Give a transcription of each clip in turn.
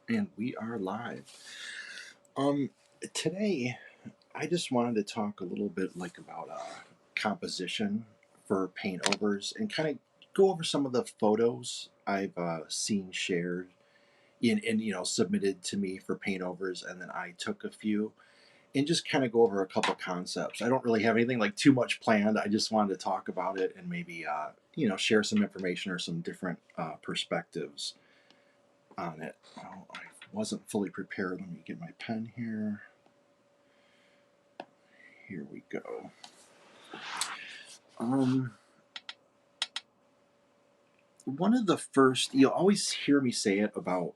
And we are live. Um, Today I just wanted to talk a little bit about composition for paintovers and kind of go over some of the photos I've seen shared in submitted to me for paintovers, and then I took a few and just kind of go over a couple concepts. I don't really have anything like too much planned. I just wanted to talk about it and maybe share some information or some different perspectives on it. Oh, I wasn't fully prepared. Let me get my pen here. Here we go. One of the first, you'll always hear me say it about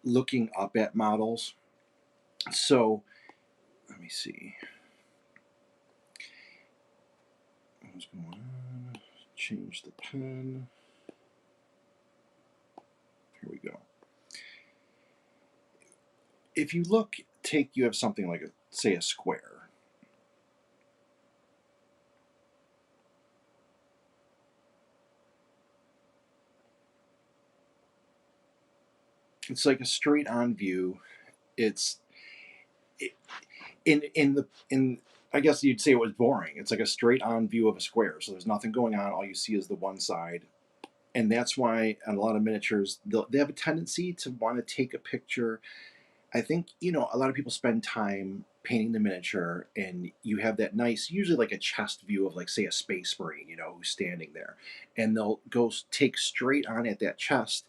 looking up at models. So let me see. What's going on? Change the pen. Here we go. If you look, you have something like say a square. It's like a straight on view. It's in I guess you'd say it was boring. It's like a straight on view of a square. So there's nothing going on. All you see is the one side. And that's why on a lot of miniatures, they have a tendency to want to take a picture. I think, a lot of people spend time painting the miniature, and you have that nice, usually like a chest view of, like, say, a space marine, who's standing there. And they'll go take straight on at that chest.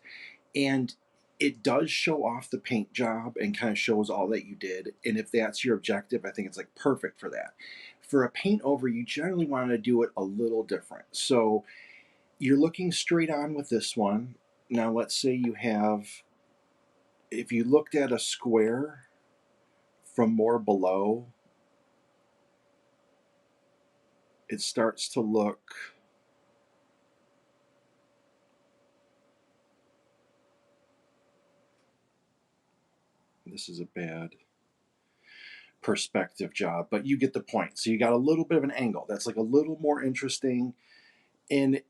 And it does show off the paint job and kind of shows all that you did. And if that's your objective, I think it's like perfect for that. For a paint over, you generally want to do it a little different. So you're looking straight on with this one. Now, let's say you have, if you looked at a square from more below, it starts to look this is a bad perspective job, but you get the point. So you got a little bit of an angle that's like a little more interesting. And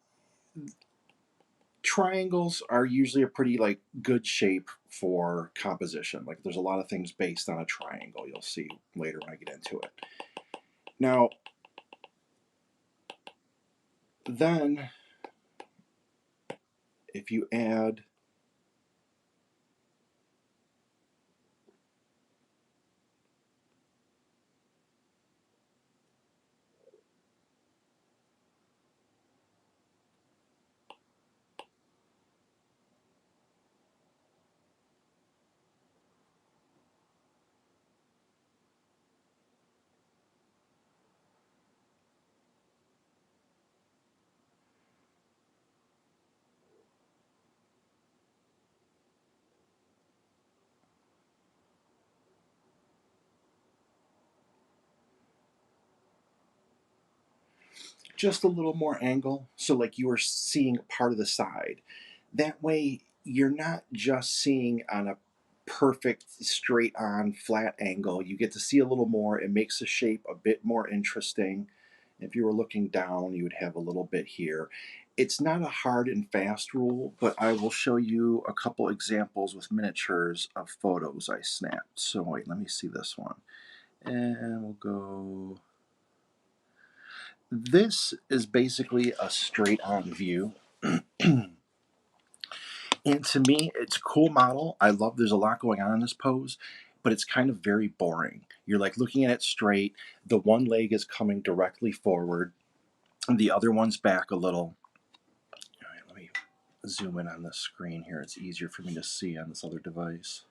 triangles are usually a pretty like good shape for composition. Like, there's a lot of things based on a triangle. You'll see later when I get into it. Now, then if you add just a little more angle, so like you are seeing part of the side, that way you're not just seeing on a perfect straight on flat angle. You get to see a little more. It makes the shape a bit more interesting. If you were looking down, you would have a little bit here. It's not a hard and fast rule, but I will show you a couple examples with miniatures of photos I snapped. So wait, let me see this one. And we'll go. This is basically a straight on view. And to me, it's a cool model. I love, there's a lot going on in this pose, but it's kind of very boring. You're like looking at it straight. The one leg is coming directly forward, and the other one's back a little. All right, let me zoom in on this screen here. It's easier for me to see on this other device.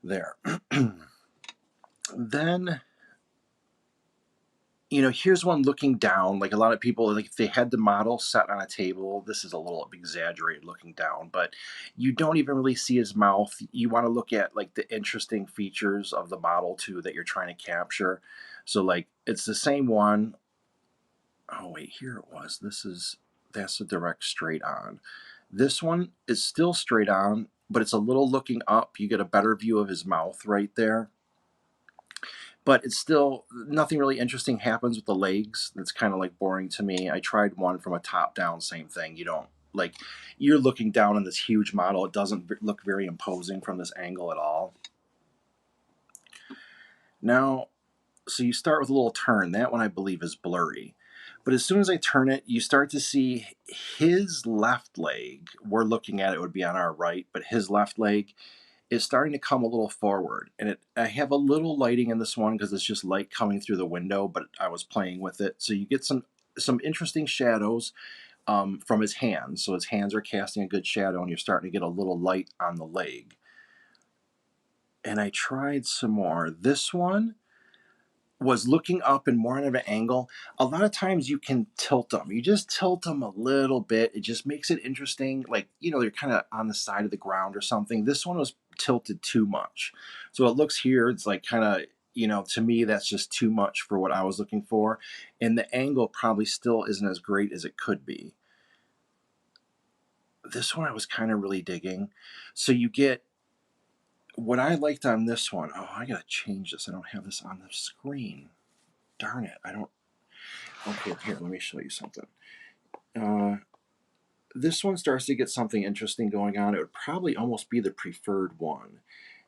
There. Then, here's one looking down. Like, a lot of people, like, if they had the model set on a table, this is a little exaggerated looking down, but you don't even really see his mouth. You want to look at like the interesting features of the model too that you're trying to capture. So like, it's the same one. Oh wait, here it was. That's a direct straight on. This one is still straight on, but it's a little looking up. You get a better view of his mouth right there. but it's still nothing really interesting happens with the legs. That's kind of like boring to me. I tried one from a top down, same thing. You don't like, you're looking down on this huge model. It doesn't look very imposing from this angle at all. Now, so you start with a little turn. That one I believe is blurry. But as soon as I turn it, you start to see his left leg. We're looking at it would be on our right, but his left leg is starting to come a little forward. And I have a little lighting in this one because it's just light coming through the window, but I was playing with it. So you get some interesting shadows from his hands. So his hands are casting a good shadow, and you're starting to get a little light on the leg. And I tried some more. This one was looking up and more at an angle. A lot of times you can tilt them. You just tilt them a little bit. It just makes it interesting. Like, you know, they're kind of on the side of the ground or something. This one was tilted too much. So it looks here, it's like kind of, you know, to me, that's just too much for what I was looking for. And the angle probably still isn't as great as it could be. This one I was kind of really digging. So you get what I liked on this one. Oh, I got to change this. I don't have this on the screen. Darn it. I don't. Okay, here, let me show you something. This one starts to get something interesting going on. It would probably almost be the preferred one.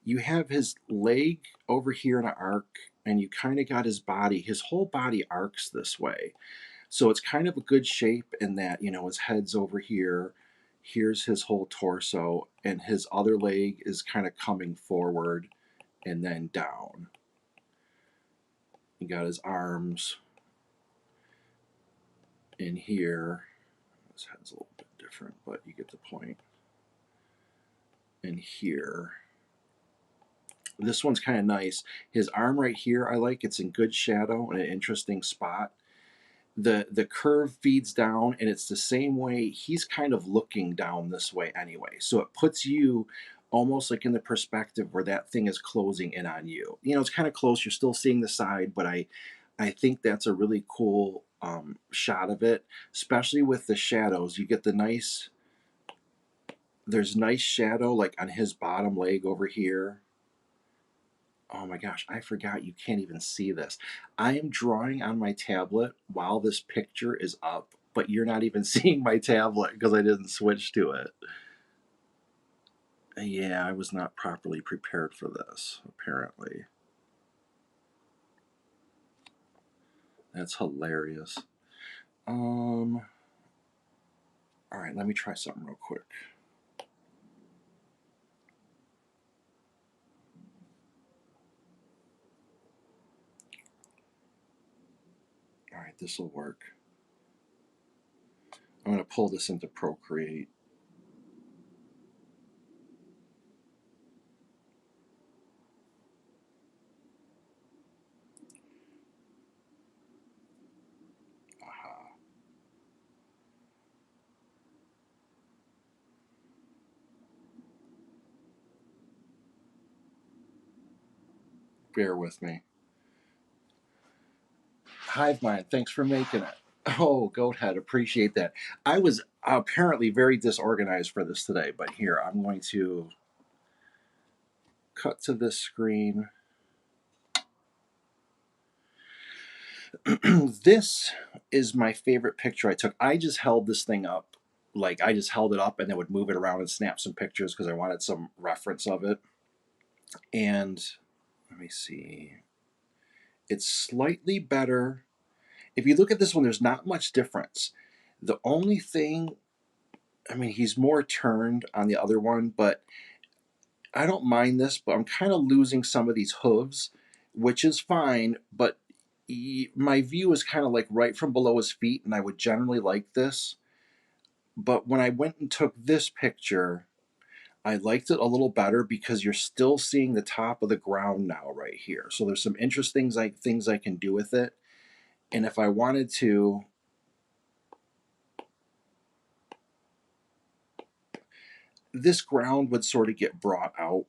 You have his leg over here in an arc, and you kind of got his body. His whole body arcs this way. So it's kind of a good shape in that, you know, his head's over here. Here's his whole torso, and his other leg is kind of coming forward and then down. You got his arms in here. His head's a little bit different, but you get the point. And here, this one's kind of nice. His arm right here, I like. It's in good shadow and an interesting spot. The curve feeds down, and it's the same way. He's kind of looking down this way anyway, so it puts you almost like in the perspective where that thing is closing in on you. You know, it's kind of close. You're still seeing the side, but I think that's a really cool shot of it, especially with the shadows. You get the nice, there's nice shadow like on his bottom leg over here. Oh my gosh, I forgot you can't even see this. I am drawing on my tablet while this picture is up, but you're not even seeing my tablet because I didn't switch to it. Yeah, I was not properly prepared for this, apparently. That's hilarious. All right, let me try something real quick. All right, this will work. I'm going to pull this into Procreate. Aha. Bear with me. Hive Mind, thanks for making it. Oh, Goathead, appreciate that. I was apparently very disorganized for this today, but here, I'm going to cut to this screen. This is my favorite picture I took. I just held this thing up. Like, I just held it up and then would move it around and snap some pictures because I wanted some reference of it. And let me see. It's slightly better. If you look at this one, there's not much difference. The only thing, I mean, he's more turned on the other one, but I don't mind this, but I'm kind of losing some of these hooves, which is fine, but my view is kind of like right from below his feet, and I would generally like this. But when I went and took this picture, I liked it a little better because you're still seeing the top of the ground now right here. So there's some interesting things I can do with it. And if I wanted to, this ground would sort of get brought out.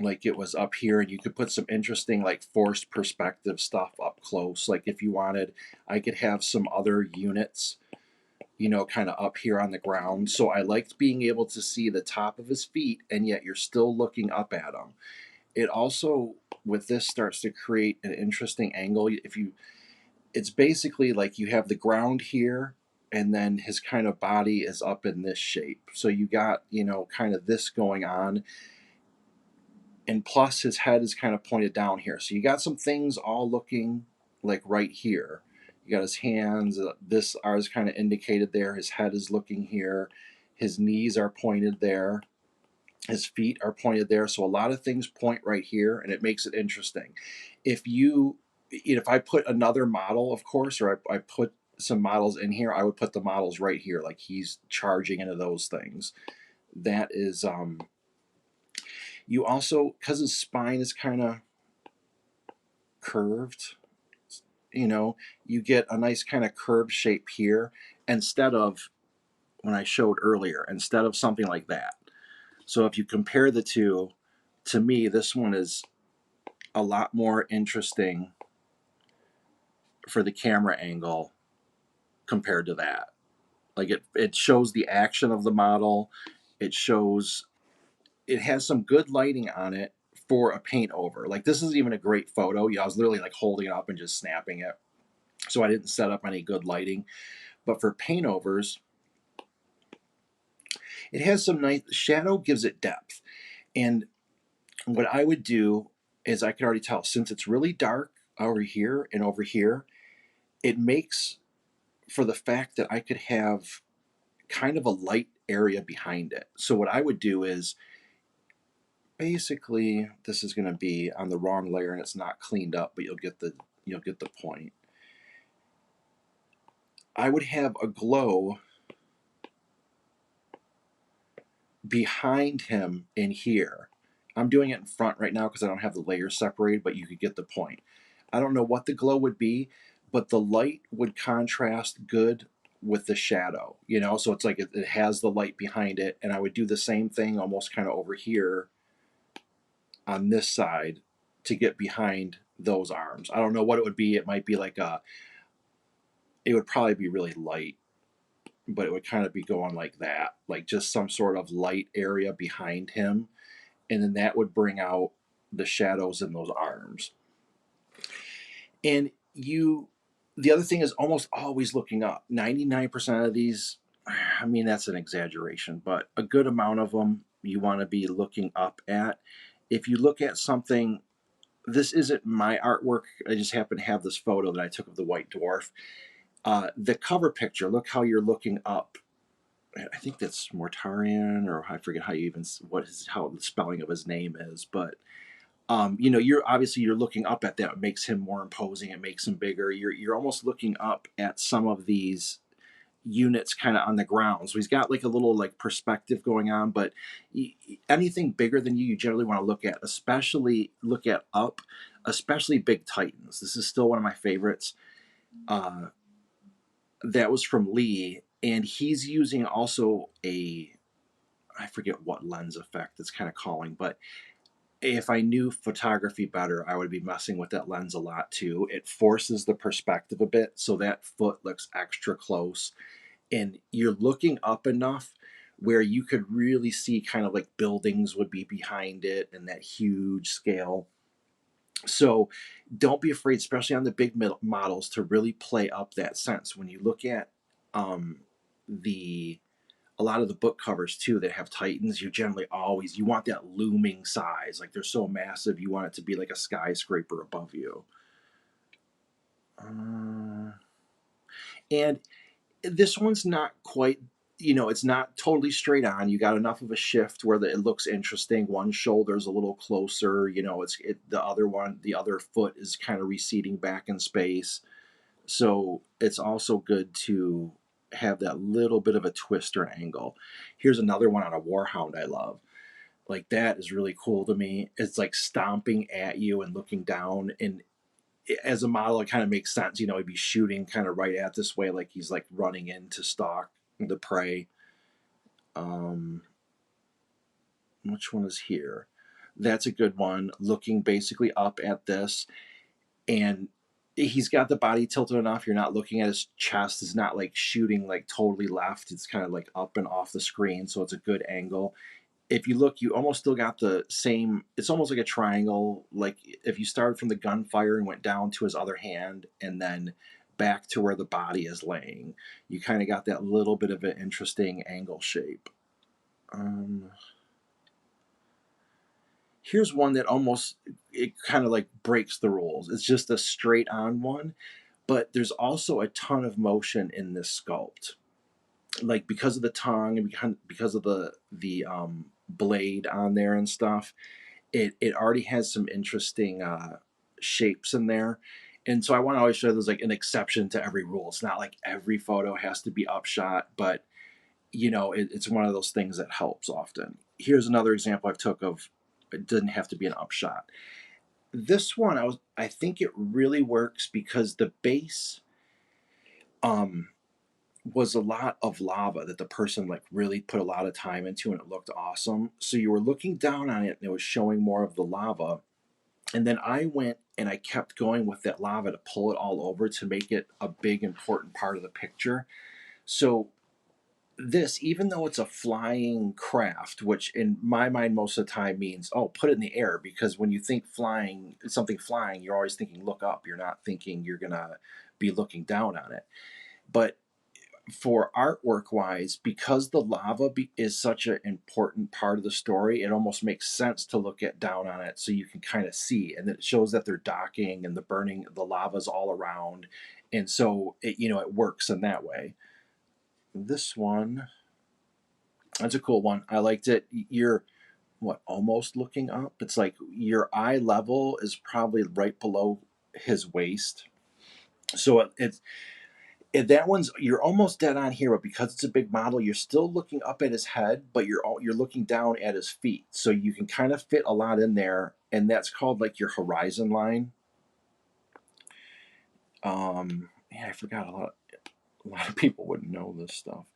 Like it was up here, and you could put some interesting like forced perspective stuff up close. Like if you wanted, I could have some other units kind of up here on the ground. So I liked being able to see the top of his feet, and yet you're still looking up at him. It also, with this, starts to create an interesting angle. It's basically like you have the ground here, and then his kind of body is up in this shape. So you got, kind of this going on. And plus his head is kind of pointed down here. So you got some things all looking like right here. You got his hands, this R is kind of indicated there. His head is looking here. His knees are pointed there. His feet are pointed there. So a lot of things point right here, and it makes it interesting. If I put another model, of course, or I put some models in here, I would put the models right here, like he's charging into those things. That is, you also, because his spine is kind of curved, you get a nice kind of curved shape here instead of, when I showed earlier, instead of something like that. So if you compare the two, to me, this one is a lot more interesting for the camera angle compared to that. Like it shows the action of the model. It has some good lighting on it for a paint over. Like this is even a great photo. I was literally like holding it up and just snapping it. So I didn't set up any good lighting. But for paint overs, it has some nice shadow, gives it depth. And what I would do is, I could already tell, since it's really dark over here and over here, it makes for the fact that I could have kind of a light area behind it. So what I would do is, basically, this is going to be on the wrong layer and it's not cleaned up, but you'll get the point. I would have a glow behind him in here. I'm doing it in front right now because I don't have the layers separated, but you could get the point. I don't know what the glow would be, but the light would contrast good with the shadow, so it's like it has the light behind it. And I would do the same thing almost kind of over here on this side to get behind those arms. I don't know what it would be. It might be like it would probably be really light, but it would kind of be going like that, like just some sort of light area behind him. And then that would bring out the shadows in those arms. And the other thing is almost always looking up. 99% of these, I mean, that's an exaggeration, but a good amount of them you want to be looking up at. If you look at something, this isn't my artwork, I just happen to have this photo that I took of the white dwarf. The cover picture, look how you're looking up. I think that's Mortarian, or I forget how the spelling of his name is, but you're looking up at that. It makes him more imposing. It makes him bigger. You're almost looking up at some of these units kind of on the ground. So he's got like a little like perspective going on, but anything bigger than you generally want to look at, especially look at up, especially big titans. This is still one of my favorites. That was from Lee, and he's using also I forget what lens effect it's kind of calling, but if I knew photography better, I would be messing with that lens a lot too. It forces the perspective a bit, so that foot looks extra close, and you're looking up enough where you could really see kind of like buildings would be behind it and that huge scale. So don't be afraid, especially on the big models, to really play up that sense. When you look at the a lot of the book covers too that have titans, you want that looming size. Like they're so massive, you want it to be like a skyscraper above you. And this one's not quite, it's not totally straight on. You got enough of a shift where it looks interesting. One shoulder's a little closer, the other foot is kind of receding back in space. So it's also good to have that little bit of a twist or angle. Here's another one on a warhound I love. Like that is really cool to me. It's like stomping at you and looking down. And as a model, it kind of makes sense. He'd be shooting kind of right at this way, like he's like running in to stalk the prey. Which one is here? That's a good one. Looking basically up at this, and he's got the body tilted enough. You're not looking at his chest. It's not like shooting like totally left. It's kind of like up and off the screen, so it's a good angle. If you look, you almost still got the same. It's almost like a triangle. Like if you started from the gunfire and went down to his other hand, and then back to where the body is laying, you kind of got that little bit of an interesting angle shape. Here's one that almost, it kind of like breaks the rules. It's just a straight on one, but there's also a ton of motion in this sculpt, like because of the tongue and because of the blade on there and stuff. It already has some interesting shapes in there. And so I want to always show there's like an exception to every rule. It's not like every photo has to be upshot, but it's one of those things that helps often. Here's another example I've took of it didn't have to be an upshot. This one I think it really works because the base was a lot of lava that the person like really put a lot of time into, and it looked awesome. So you were looking down on it and it was showing more of the lava. And then I went and I kept going with that lava to pull it all over to make it a big important part of the picture. So this, even though it's a flying craft, which in my mind most of the time means, oh, put it in the air, because when you think flying, something flying, you're always thinking look up. You're not thinking you're gonna be looking down on it. But for artwork wise, because the lava is such an important part of the story, it almost makes sense to look at down on it so you can kind of see, and it shows that they're docking and the burning, the lava's all around, and so it works in that way. This one, that's a cool one. I liked it. You're almost looking up. It's like your eye level is probably right below his waist, so it's that one's, you're almost dead on here, but because it's a big model, you're still looking up at his head, but you're looking down at his feet, so you can kind of fit a lot in there, and that's called like your horizon line. Yeah, I forgot a lot of people wouldn't know this stuff.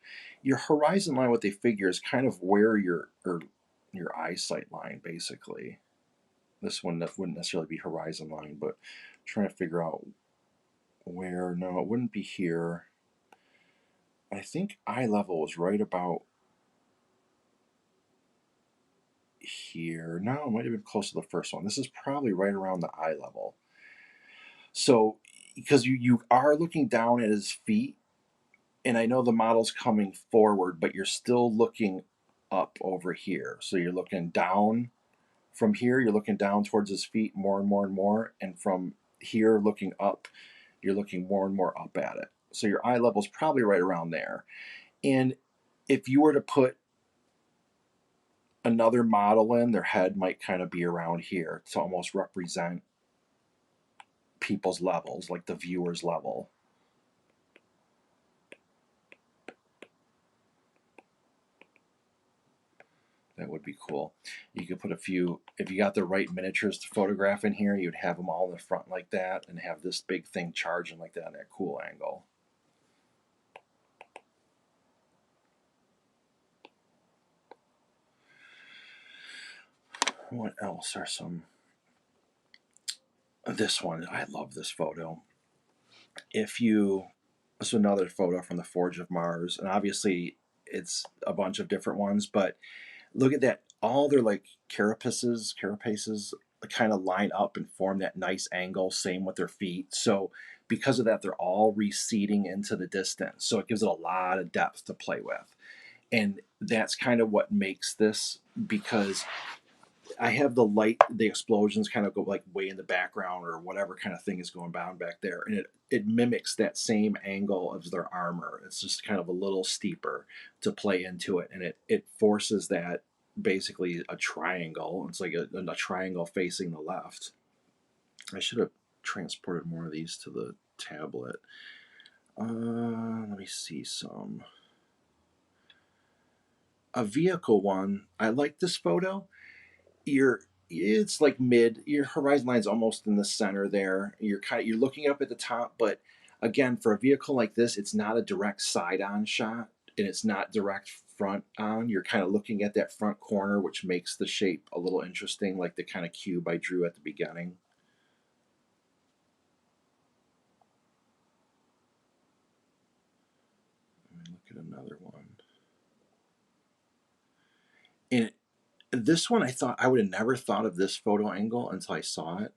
Your horizon line, what they figure is kind of where your eyesight line, basically. This one that wouldn't necessarily be horizon line, but I'm trying to figure out where. No, it wouldn't be here. I think eye level was right about here. No, it might have been close to the first one. This is probably right around the eye level. So, because you are looking down at his feet, and I know the model's coming forward, but you're still looking up over here. So you're looking down from here, you're looking down towards his feet more and more and more, and from here looking up, you're looking more and more up at it. So your eye level's probably right around there. And if you were to put another model in, their head might kind of be around here to almost represent people's levels, like the viewer's level. That would be cool. You could put a few, if you got the right miniatures to photograph in here, you'd have them all in the front like that and have this big thing charging like that on that cool angle. What else are some? This one, I love this photo. This is another photo from the Forge of Mars, and obviously it's a bunch of different ones, but look at that. All their like carapaces kind of line up and form that nice angle. Same with their feet. So because of that, they're all receding into the distance. So it gives it a lot of depth to play with. And that's kind of what makes this, because I have the explosions kind of go like way in the background or whatever kind of thing is going on back there. And it mimics that same angle of their armor. It's just kind of a little steeper to play into it. And it forces that basically a triangle. It's like a triangle facing the left. I should have transported more of these to the tablet. Let me see some. A vehicle one. I like this photo. It's like mid, your horizon line's almost in the center there. You're looking up at the top, but again, for a vehicle like this, it's not a direct side on shot, and it's not direct front on. You're kind of looking at that front corner, which makes the shape a little interesting, like the kind of cube I drew at the beginning. another one. And this one, I thought I would have never thought of this photo angle until I saw it.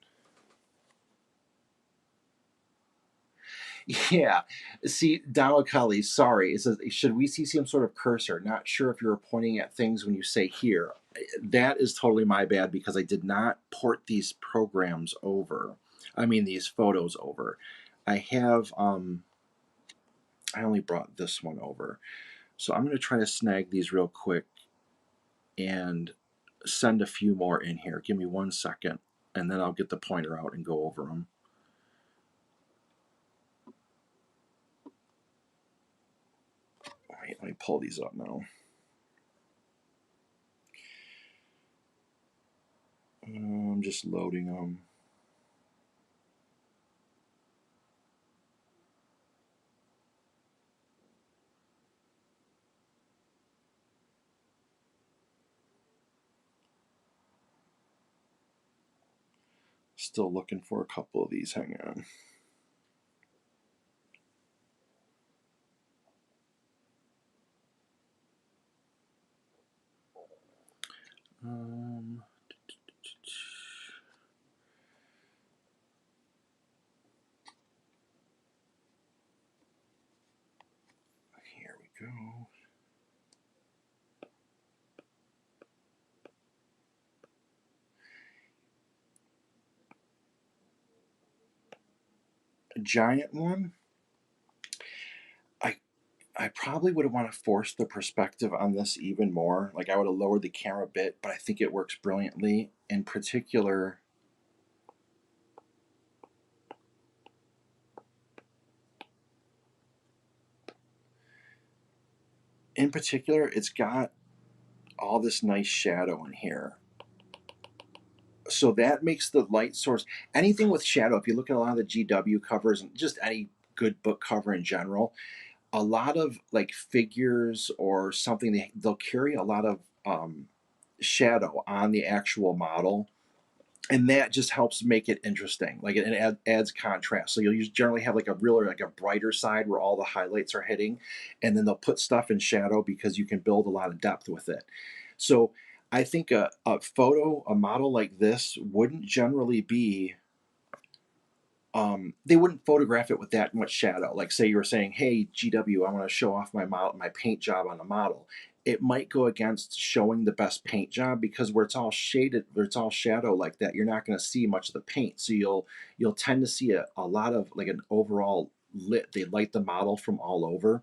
Yeah. See, Donald Cully, sorry. It says, should we see some sort of cursor? Not sure if you were pointing at things when you say here. That is totally my bad because I did not port these programs over. I mean, these photos over. I have, I only brought this one over. So I'm going to try to snag these real quick and send a few more in here. Give me 1 second, and then I'll get the pointer out and go over them. All right, let me pull these up now. I'm just loading them. Still looking for a couple of these. Hang on. Here we go. A giant one. I probably would want to force the perspective on this even more. Like I would have lowered the camera a bit, but I think it works brilliantly. In particular, it's got all this nice shadow in here. So that makes the light source, anything with shadow, if you look at a lot of the GW covers and just any good book cover in general, a lot of like figures or something, they'll carry a lot of shadow on the actual model, and that just helps make it interesting. Like it adds contrast. So you'll generally have like a realer, like a brighter side where all the highlights are hitting, and then they'll put stuff in shadow because you can build a lot of depth with it. So I think a model like this wouldn't generally be, they wouldn't photograph it with that much shadow. Like say you were saying, hey, GW, I want to show off my paint job on the model. It might go against showing the best paint job because where it's all shaded, where it's all shadow like that, you're not going to see much of the paint. So you'll tend to see a lot of like an overall lit. They light the model from all over,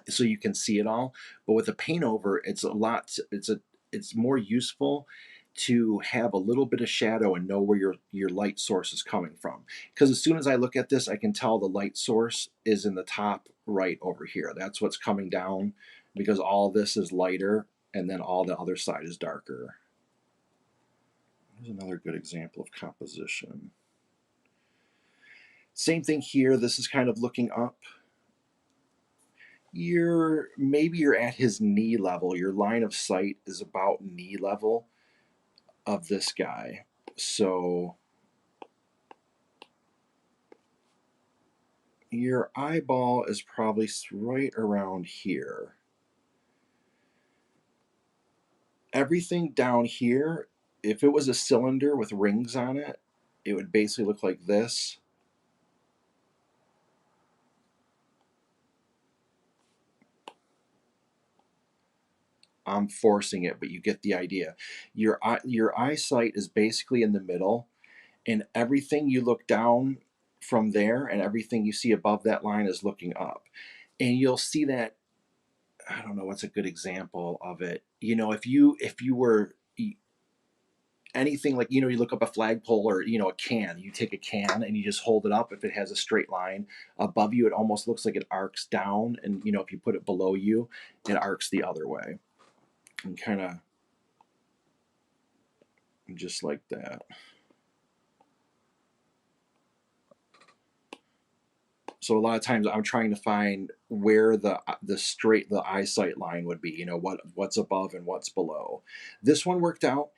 so you can see it all. But with a paint over, it's more useful to have a little bit of shadow and know where your light source is coming from. Because as soon as I look at this, I can tell the light source is in the top right over here. That's what's coming down because all this is lighter and then all the other side is darker. Here's another good example of composition. Same thing here. This is kind of looking up. Maybe you're at his knee level. Your line of sight is about knee level of this guy. So your eyeball is probably right around here. Everything down here, if it was a cylinder with rings on it, it would basically look like this. I'm forcing it, but you get the idea. Your eyesight is basically in the middle, and everything you look down from there and everything you see above that line is looking up. And you'll see that, I don't know what's a good example of it. If you were anything like, you look up a flagpole or, a can, you take a can and you just hold it up. If it has a straight line above you, it almost looks like it arcs down. And, if you put it below you, it arcs the other way. And kind of just like that. So a lot of times I'm trying to find where the eyesight line would be, what's above and what's below. This one worked out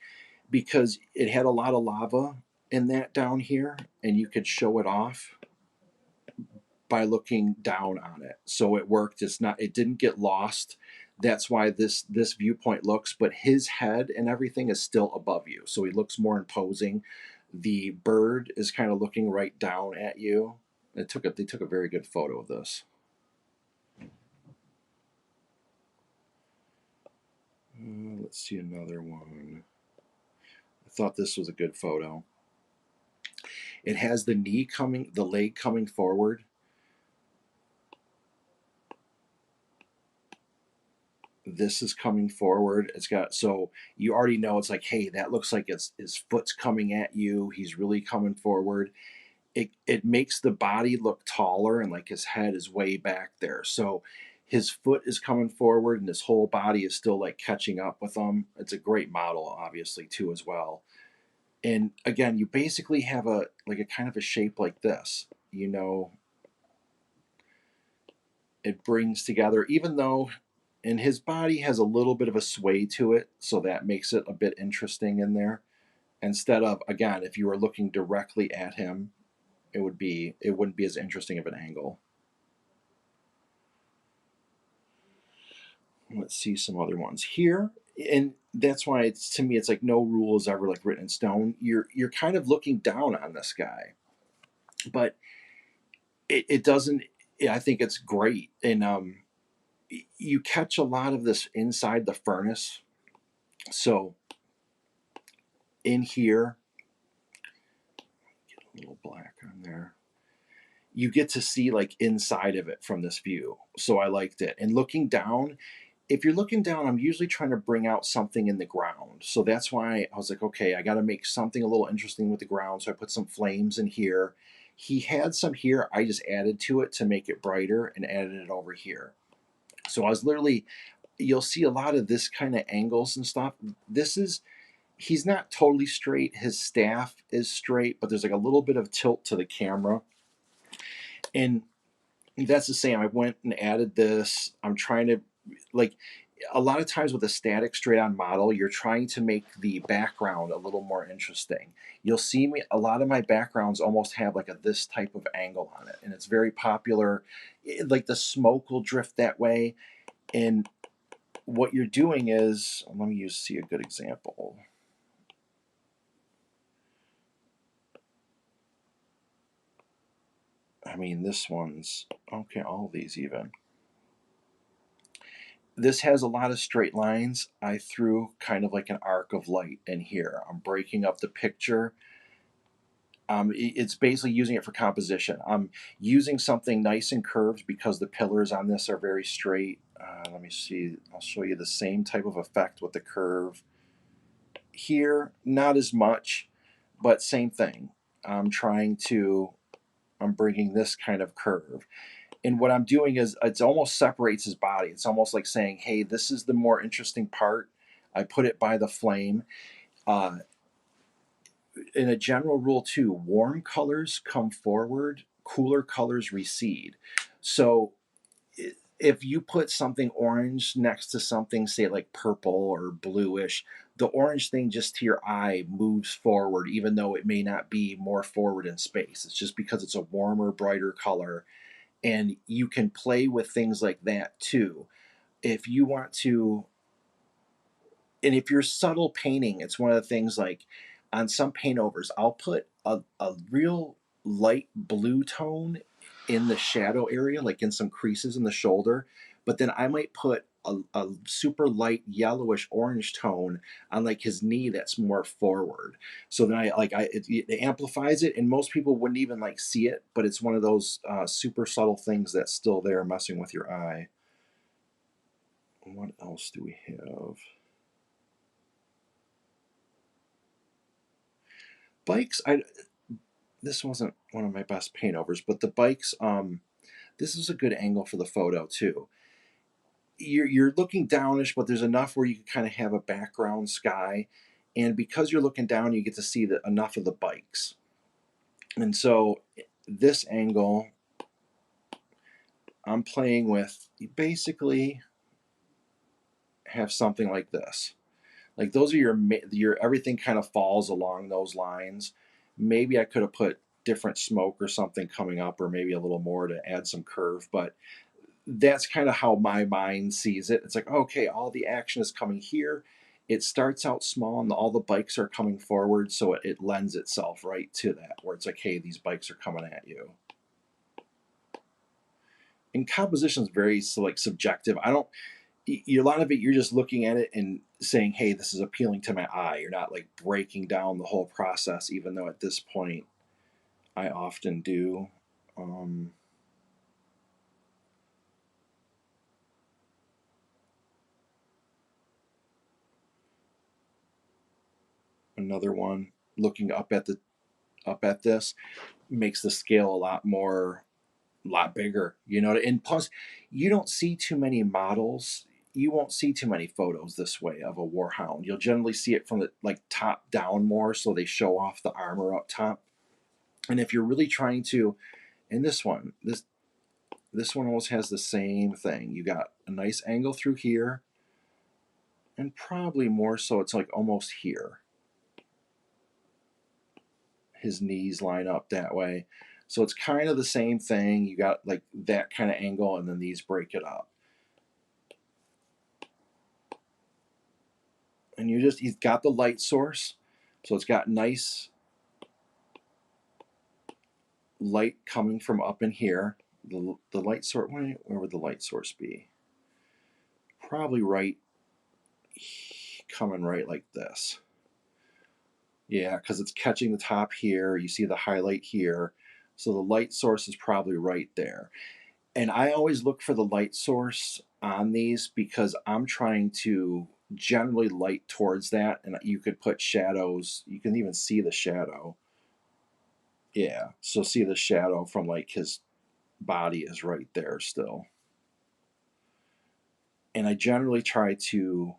because it had a lot of lava in that down here and you could show it off. by looking down on it. So it worked. It didn't get lost. That's why this viewpoint looks, but his head and everything is still above you. So he looks more imposing. The bird is kind of looking right down at you. They took a very good photo of this. Let's see another one. I thought this was a good photo. It has the leg coming forward. This is coming forward. It's got, so you already know it's like, hey, that looks like his foot's coming at you. He's really coming forward. It makes the body look taller, and like his head is way back there. So his foot is coming forward and his whole body is still like catching up with him. It's a great model, obviously, too, as well. And again, you basically have a kind of a shape like this. It brings together, even though, and his body has a little bit of a sway to it, so that makes it a bit interesting in there. Instead of, again, if you were looking directly at him, it wouldn't be as interesting of an angle. Let's see some other ones here. And that's why to me it's like no rule is ever like written in stone. You're kind of looking down on this guy, but it doesn't. I think it's great, and you catch a lot of this inside the furnace. So in here, get a little black on there. You get to see like inside of it from this view. So I liked it. And looking down, if you're looking down, I'm usually trying to bring out something in the ground. So that's why I was like, okay, I got to make something a little interesting with the ground. So I put some flames in here. He had some here. I just added to it to make it brighter and added it over here. So I was literally, you'll see a lot of this kind of angles and stuff. He's not totally straight. His staff is straight, but there's like a little bit of tilt to the camera. And that's the same. I went and added this. I'm trying to, like, a lot of times with a static straight on model, you're trying to make the background a little more interesting. You'll see me, a lot of my backgrounds almost have like this type of angle on it, and it's very popular. Like the smoke will drift that way. And what you're doing is, let me see a good example. I mean, this one's okay, all of these even. This has a lot of straight lines. I threw kind of like an arc of light in here. I'm breaking up the picture. It's basically using it for composition. I'm using something nice and curved because the pillars on this are very straight. Let me see. I'll show you the same type of effect with the curve. Here, not as much, but same thing. I'm bringing this kind of curve. And what I'm doing is it almost separates his body. It's almost like saying, hey, this is the more interesting part. I put it by the flame. In a general rule too, warm colors come forward, cooler colors recede. So if you put something orange next to something, say like purple or bluish, the orange thing just to your eye moves forward, even though it may not be more forward in space. It's just because it's a warmer, brighter color. And you can play with things like that too. If you want to, and if you're subtle painting, it's one of the things like on some paintovers, I'll put a real light blue tone in the shadow area, like in some creases in the shoulder, but then I might put a super light yellowish orange tone on like his knee that's more forward. So then it amplifies it, and most people wouldn't even like see it, but it's one of those super subtle things that's still there messing with your eye. What else do we have? Bikes, this wasn't one of my best paintovers, but the bikes, this is a good angle for the photo too. You're looking downish, but there's enough where you can kind of have a background sky, and because you're looking down, you get to see enough of the bikes. And so this angle, I'm playing with. You basically have something like this. Like those are your everything kind of falls along those lines. Maybe I could have put different smoke or something coming up, or maybe a little more to add some curve. But that's kind of how my mind sees it. It's like, okay, all the action is coming here. It starts out small and all the bikes are coming forward, so it lends itself right to that, where it's like, hey, these bikes are coming at you. And composition is very like subjective. I don't, a lot of it, you're just looking at it and saying, hey, this is appealing to my eye. You're not like breaking down the whole process, even though at this point I often do. Another one, looking up at this makes the scale a lot bigger, you know. And plus, you don't see too many models. You won't see too many photos this way of a warhound. You'll generally see it from the like top down more, so they show off the armor up top. And if you're really trying to, in this one almost has the same thing. You got a nice angle through here, and probably more so it's like almost here. His knees line up that way. So it's kind of the same thing. You got like that kind of angle, and then these break it up. And he's got the light source. So it's got nice light coming from up in here. The light source, where would the light source be? Probably right, coming right like this. Yeah, because it's catching the top here. You see the highlight here. So the light source is probably right there. And I always look for the light source on these because I'm trying to generally light towards that. And you could put shadows. You can even see the shadow. Yeah, so see the shadow from like his body is right there still. And I generally try to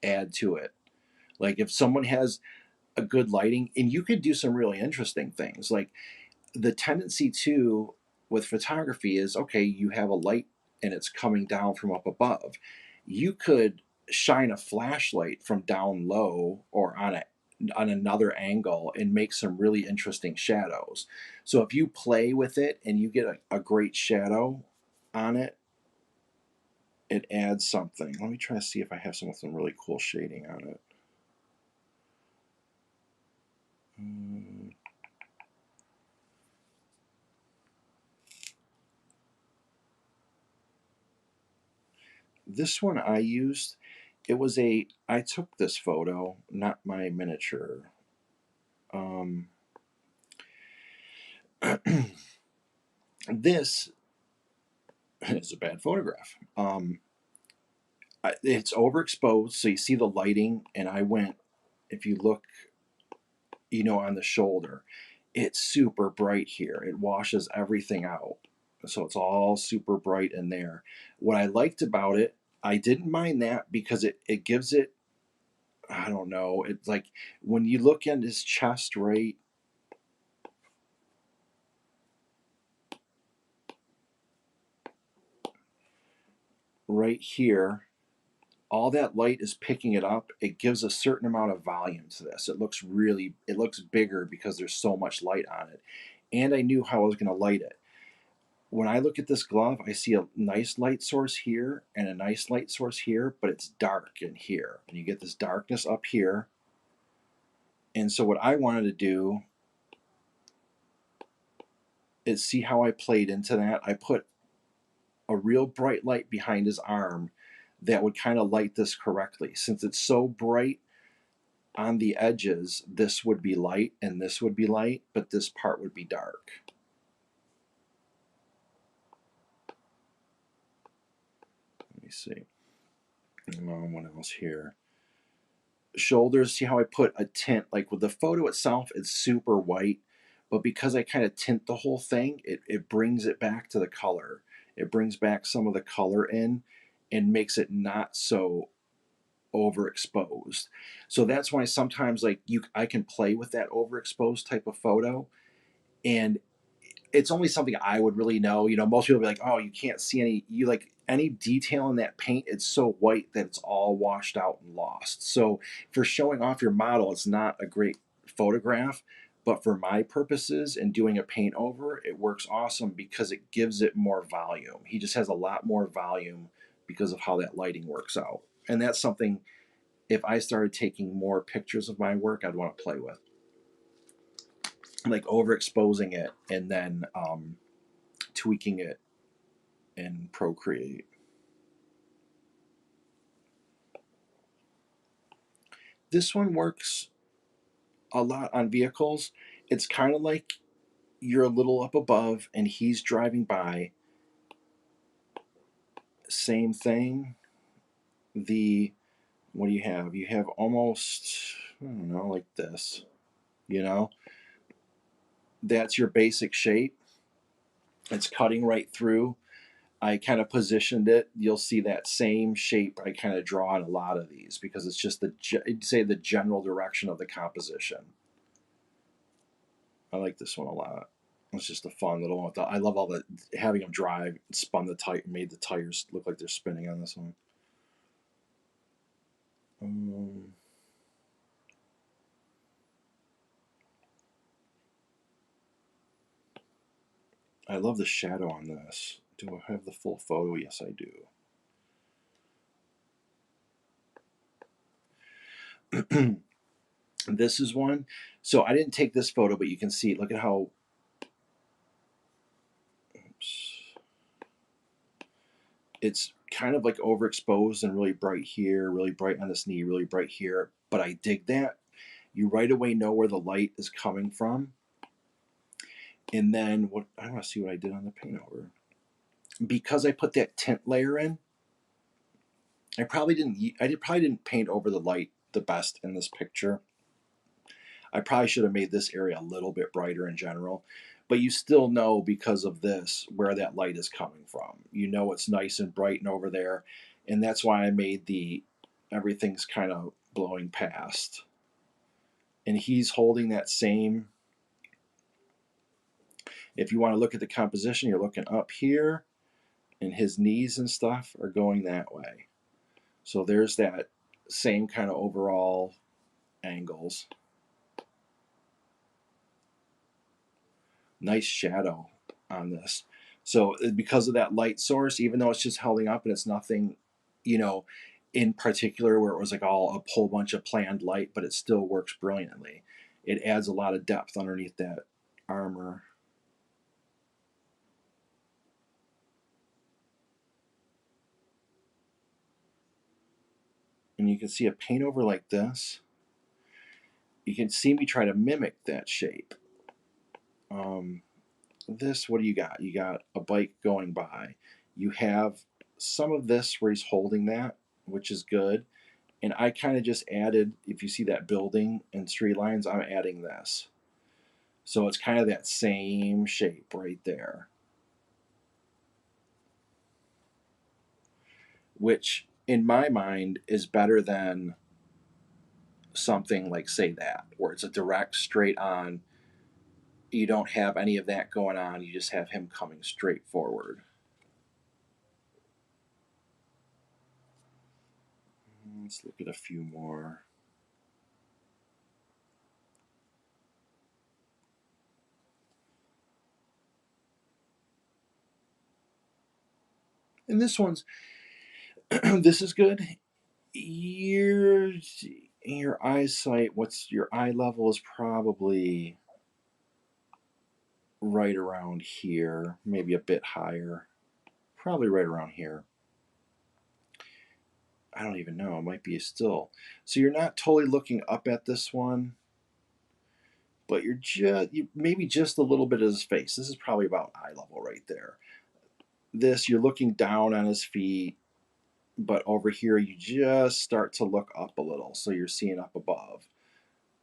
add to it. Like if someone has a good lighting, and you could do some really interesting things. Like the tendency too with photography is, okay, you have a light and it's coming down from up above. You could shine a flashlight from down low or on another angle and make some really interesting shadows. So if you play with it and you get a great shadow on it, it adds something. Let me try to see if I have some really cool shading on it. This one I used, I took this photo, not my miniature. Um, this is a bad photograph. It's overexposed, so you see the lighting, and if you look, on the shoulder, it's super bright here. It washes everything out. So it's all super bright in there. What I liked about it, I didn't mind that because it gives it, I don't know, it's like when you look at his chest right here, all that light is picking it up. It gives a certain amount of volume to this. It looks bigger because there's so much light on it. And I knew how I was going to light it. When I look at this glove, I see a nice light source here and a nice light source here, but it's dark in here. And you get this darkness up here. And so what I wanted to do is see how I played into that. I put a real bright light behind his arm that would kind of light this correctly. Since it's so bright on the edges, this would be light and this would be light, but this part would be dark. Let me see. What else here? Shoulders, see how I put a tint? Like with the photo itself, it's super white, but because I kind of tint the whole thing, it brings it back to the color. It brings back some of the color in and makes it not so overexposed. So that's why sometimes I can play with that overexposed type of photo, and it's only something I would really know. Most people be like, "Oh, you can't see any detail in that paint. It's so white that it's all washed out and lost." So for showing off your model, it's not a great photograph. But for my purposes and doing a paint over, it works awesome because it gives it more volume. He just has a lot more volume because of how that lighting works out. And that's something, if I started taking more pictures of my work, I'd want to play with. Like overexposing it and then tweaking it in Procreate. This one works a lot on vehicles. It's kind of like you're a little up above and he's driving by. Same thing. The what do you have? You have almost, I don't know, like this. You know, that's your basic shape. It's cutting right through. I kind of positioned it. You'll see that same shape I kind of draw on a lot of these because it's just I'd say the general direction of the composition. I like this one a lot. It's just a fun little one. I love all the having them drive, spun the tire, made the tires look like they're spinning on this one. I love the shadow on this. Do I have the full photo? Yes, I do. This is one. So I didn't take this photo, but you can see. Look at how. Oops, it's kind of like overexposed and really bright here, really bright on this knee, really bright here. But I dig that. You right away know where the light is coming from. And then what I want to see what I did on the paint over. Because I put that tint layer in, I probably didn't paint over the light the best in this picture. I probably should have made this area a little bit brighter in general, but you still know because of this where that light is coming from. You know it's nice and bright and over there, and that's why I made everything's kind of blowing past. And he's holding that same. If you want to look at the composition, you're looking up here, and his knees and stuff are going that way. So there's that same kind of overall angles. Nice shadow on this. So because of that light source, even though it's just holding up and it's nothing, you know, in particular where it was like all a whole bunch of planned light, but it still works brilliantly. It adds a lot of depth underneath that armor. And you can see a paint over like this. You can see me try to mimic that shape. This, what do you got? You got a bike going by. You have some of this where he's holding that, which is good. And I kind of just added, if you see that building and street lines, I'm adding this. So it's kind of that same shape right there. Which, in my mind, is better than something like, say, that, where it's a direct, straight on. You don't have any of that going on. You just have him coming straight forward. Let's look at a few more. And this one's, this is good. Your eyesight, what's your eye level is probably right around here, maybe a bit higher, probably right around here. I don't even know, it might be still. So you're not totally looking up at this one, but you maybe just a little bit of his face. This is probably about eye level right there. This, you're looking down on his feet, but over here you just start to look up a little, so you're seeing up above.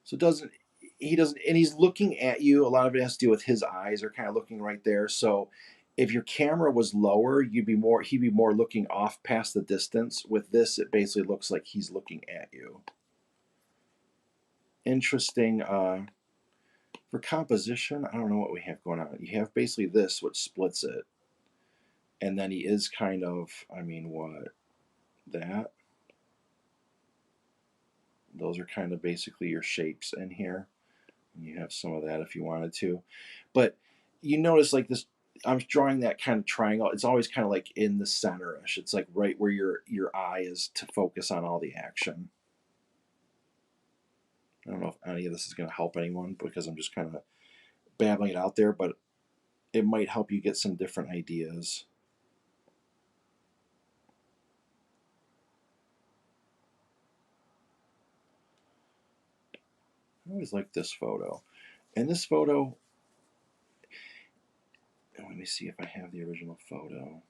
So he doesn't, and he's looking at you. A lot of it has to do with his eyes are kind of looking right there. So if your camera was lower, he'd be more looking off past the distance. With this, it basically looks like he's looking at you. Interesting. For composition, I don't know what we have going on. You have basically this, which splits it, and then he is kind of, I mean, what that. Those are kind of basically your shapes in here. You have some of that if you wanted to. But you notice like this, I'm drawing that kind of triangle. It's always kind of like in the center-ish. It's like right where your eye is to focus on all the action. I don't know if any of this is going to help anyone because I'm just kind of babbling it out there, but it might help you get some different ideas. I always like this photo. And this photo, let me see if I have the original photo.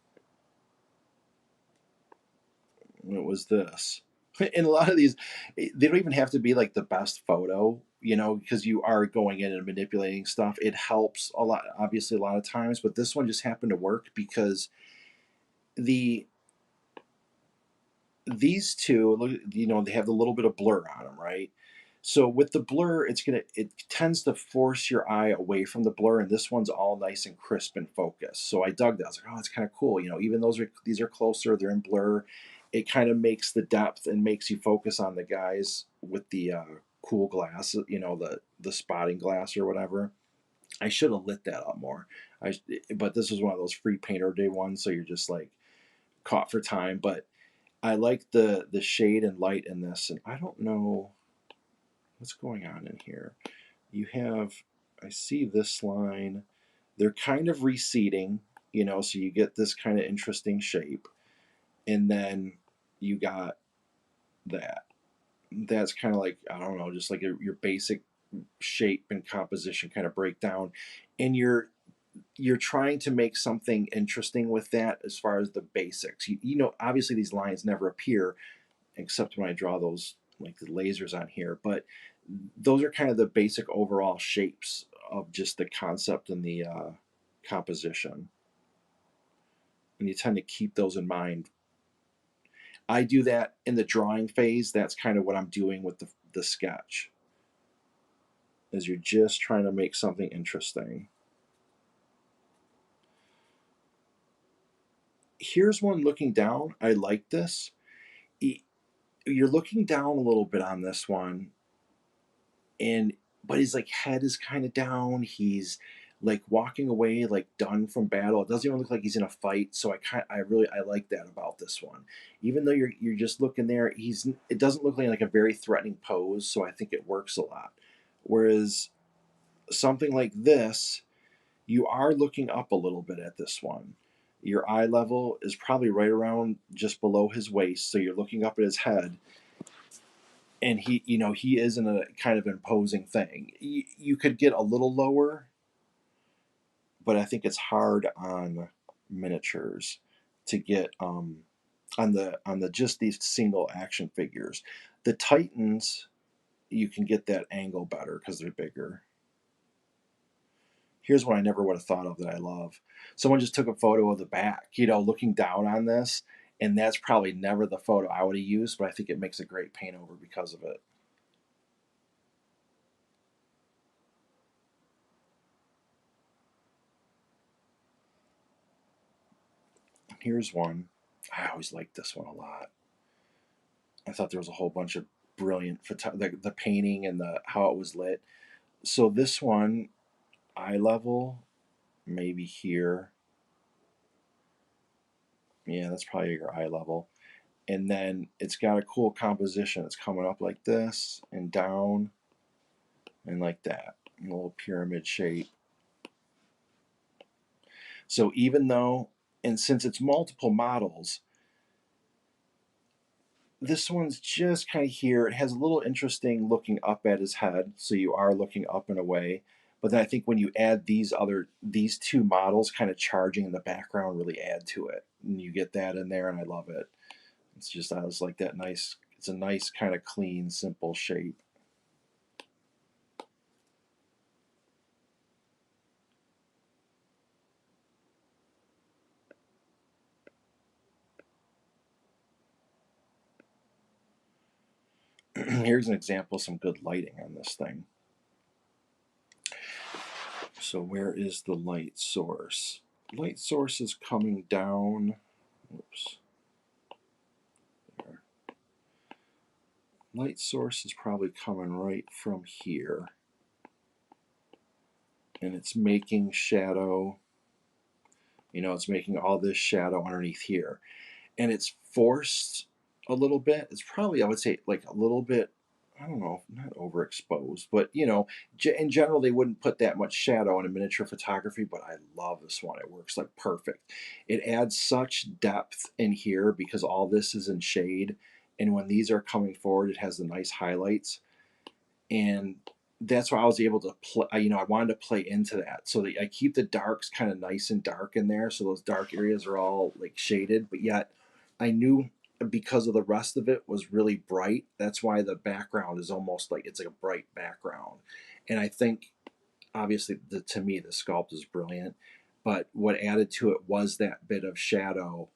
It was this. And a lot of these, they don't even have to be like the best photo, you know, because you are going in and manipulating stuff. It helps a lot, obviously, a lot of times, but this one just happened to work because the these two, you know, they have a little bit of blur on them, right? So with the blur, it tends to force your eye away from the blur, and this one's all nice and crisp and focused. So I dug that. I was like, oh, that's kind of cool. You know, even these are closer, they're in blur. It kind of makes the depth and makes you focus on the guys with the cool glass, you know, the spotting glass or whatever. I should have lit that up more. I but this was one of those free painter day ones, so you're just like caught for time. But I like the shade and light in this, and I don't know what's going on in here. You have, I see this line. They're kind of receding, you know, so you get this kind of interesting shape, and then you got that. That's kind of like, I don't know, just like your basic shape and composition kind of breakdown, and you're trying to make something interesting with that as far as the basics. You know, obviously these lines never appear except when I draw those like the lasers on here. But those are kind of the basic overall shapes of just the concept and the composition. And you tend to keep those in mind. I do that in the drawing phase. That's kind of what I'm doing with the sketch. Is you're just trying to make something interesting. Here's one looking down. I like this. You're looking down a little bit on this one, and but his like head is kind of down. He's like walking away, like done from battle. It doesn't even look like he's in a fight. So I like that about this one. Even though you're just looking there, it doesn't look like a very threatening pose. So I think it works a lot. Whereas something like this, you are looking up a little bit at this one. Your eye level is probably right around just below his waist, so you're looking up at his head, and he is in a kind of imposing thing. You could get a little lower, but I think it's hard on miniatures to get on the just these single action figures. The Titans, you can get that angle better because they're bigger. Here's what I never would have thought of that I love. Someone just took a photo of the back, looking down on this, and that's probably never the photo I would have used, but I think it makes a great paint over because of it. Here's one. I always liked this one a lot. I thought there was a whole bunch of brilliant the painting and the how it was lit. So this one, eye level, maybe here. Yeah, that's probably your eye level. And then it's got a cool composition. It's coming up like this and down and like that. A little pyramid shape. So even though, and since it's multiple models, this one's just kind of here. It has a little interesting looking up at his head, so you are looking up and away. But then I think when you add these two models kind of charging in the background really add to it. And you get that in there, and I love it. It's just, I was like that nice, it's a nice kind of clean, simple shape. Here's an example of some good lighting on this thing. So where is the light source? Light source is coming down. Oops. There. Light source is probably coming right from here. and it's making shadow. It's making all this shadow underneath here, and it's forced a little bit. It's probably, I would say, like a little bit, I don't know, not overexposed, but in general, they wouldn't put that much shadow in a miniature photography. But I love this one. It works like perfect. It adds such depth in here because all this is in shade, and when these are coming forward, it has the nice highlights, and that's why I was able to play. I wanted to play into that, so that I keep the darks kind of nice and dark in there, so those dark areas are all like shaded, but yet I knew because of the rest of it was really bright. That's why the background is almost like it's like a bright background, and I think obviously to me the sculpt is brilliant, but what added to it was that bit of shadow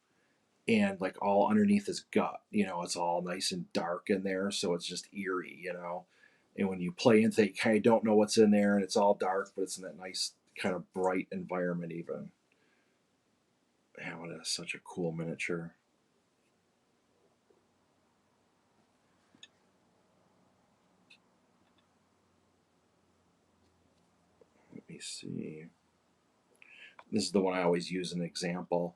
and like all underneath his gut, it's all nice and dark in there, so it's just eerie. And when you play into it, you kind of don't know what's in there, and it's all dark, but it's in that nice kind of bright environment. Even, man, what is such a cool miniature. Let me see. This is the one I always use as an example.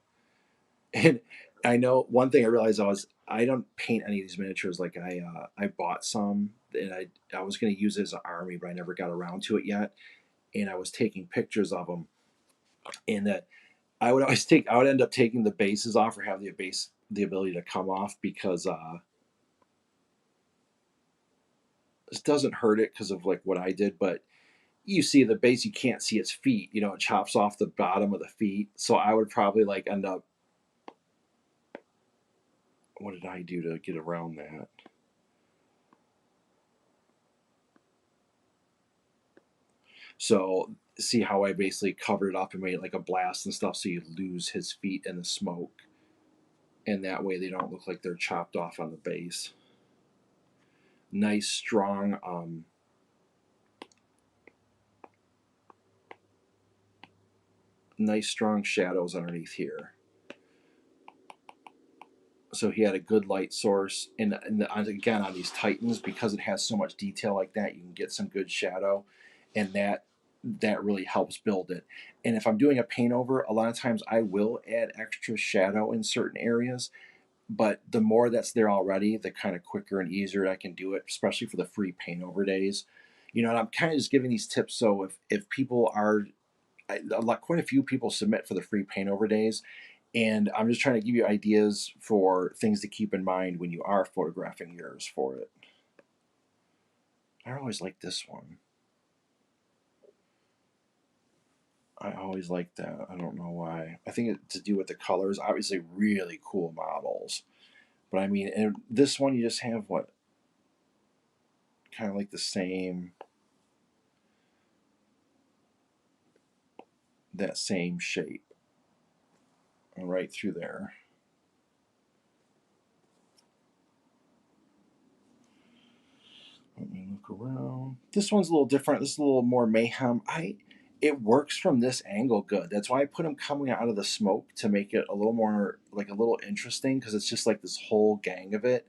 And I know one thing I realized I don't paint any of these miniatures. Like I bought some, and I was going to use it as an army, but I never got around to it yet. And I was taking pictures of them, and that I would end up taking the bases off, or have the ability to come off, because this doesn't hurt it because of like what I did, but you see the base, you can't see its feet. It chops off the bottom of the feet. So I would probably like end up. What did I do to get around that? So see how I basically covered it up and made it like a blast and stuff, so you lose his feet in the smoke, and that way they don't look like they're chopped off on the base. Nice strong nice strong shadows underneath here. So he had a good light source, and again, on these Titans, because it has so much detail like that, you can get some good shadow, and that really helps build it. And if I'm doing a paint over, a lot of times I will add extra shadow in certain areas, but the more that's there already, the kind of quicker and easier I can do it, especially for the free paint over days. And I'm kind of just giving these tips, so if people are quite a few people submit for the free paint over days, and I'm just trying to give you ideas for things to keep in mind when you are photographing yours for it. I always like this one. I always like that. I don't know why. I think it's to do with the colors. Obviously, really cool models. But I mean, and this one you just have what, kind of like the same, that same shape right through there. Let me look around. This one's a little different. This is a little more mayhem. It works from this angle good. That's why I put them coming out of the smoke, to make it a little more like a little interesting, because it's just like this whole gang of it.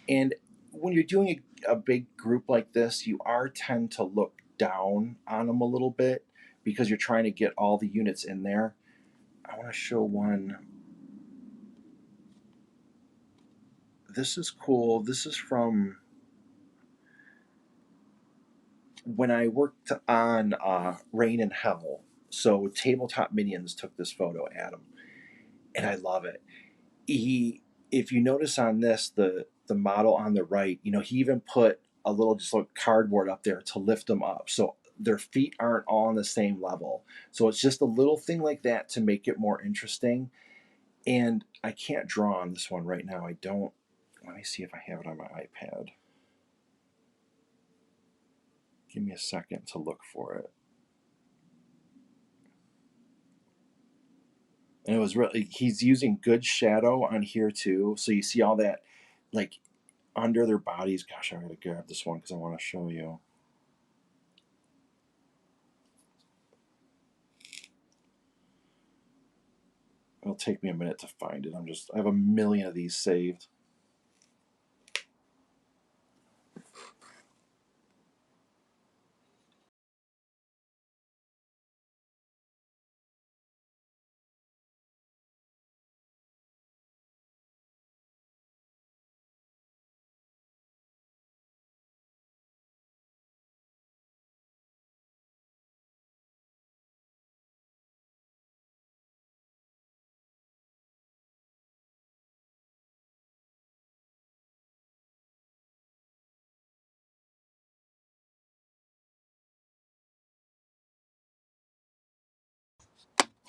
And when you're doing a big group like this, you are tend to look down on them a little bit, because you're trying to get all the units in there. I want to show one. This is cool. This is from when I worked on Rain and Hell. So Tabletop Minions took this photo, Adam, and I love it. If you notice on this, the model on the right, he even put a little just like cardboard up there to lift them up, so their feet aren't all on the same level. So it's just a little thing like that to make it more interesting. And I can't draw on this one right now. I don't. Let me see if I have it on my iPad. Give me a second to look for it. And it was really, he's using good shadow on here too, so you see all that like under their bodies. Gosh, I gotta grab this one because I want to show you. It'll take me a minute to find it. I have a million of these saved.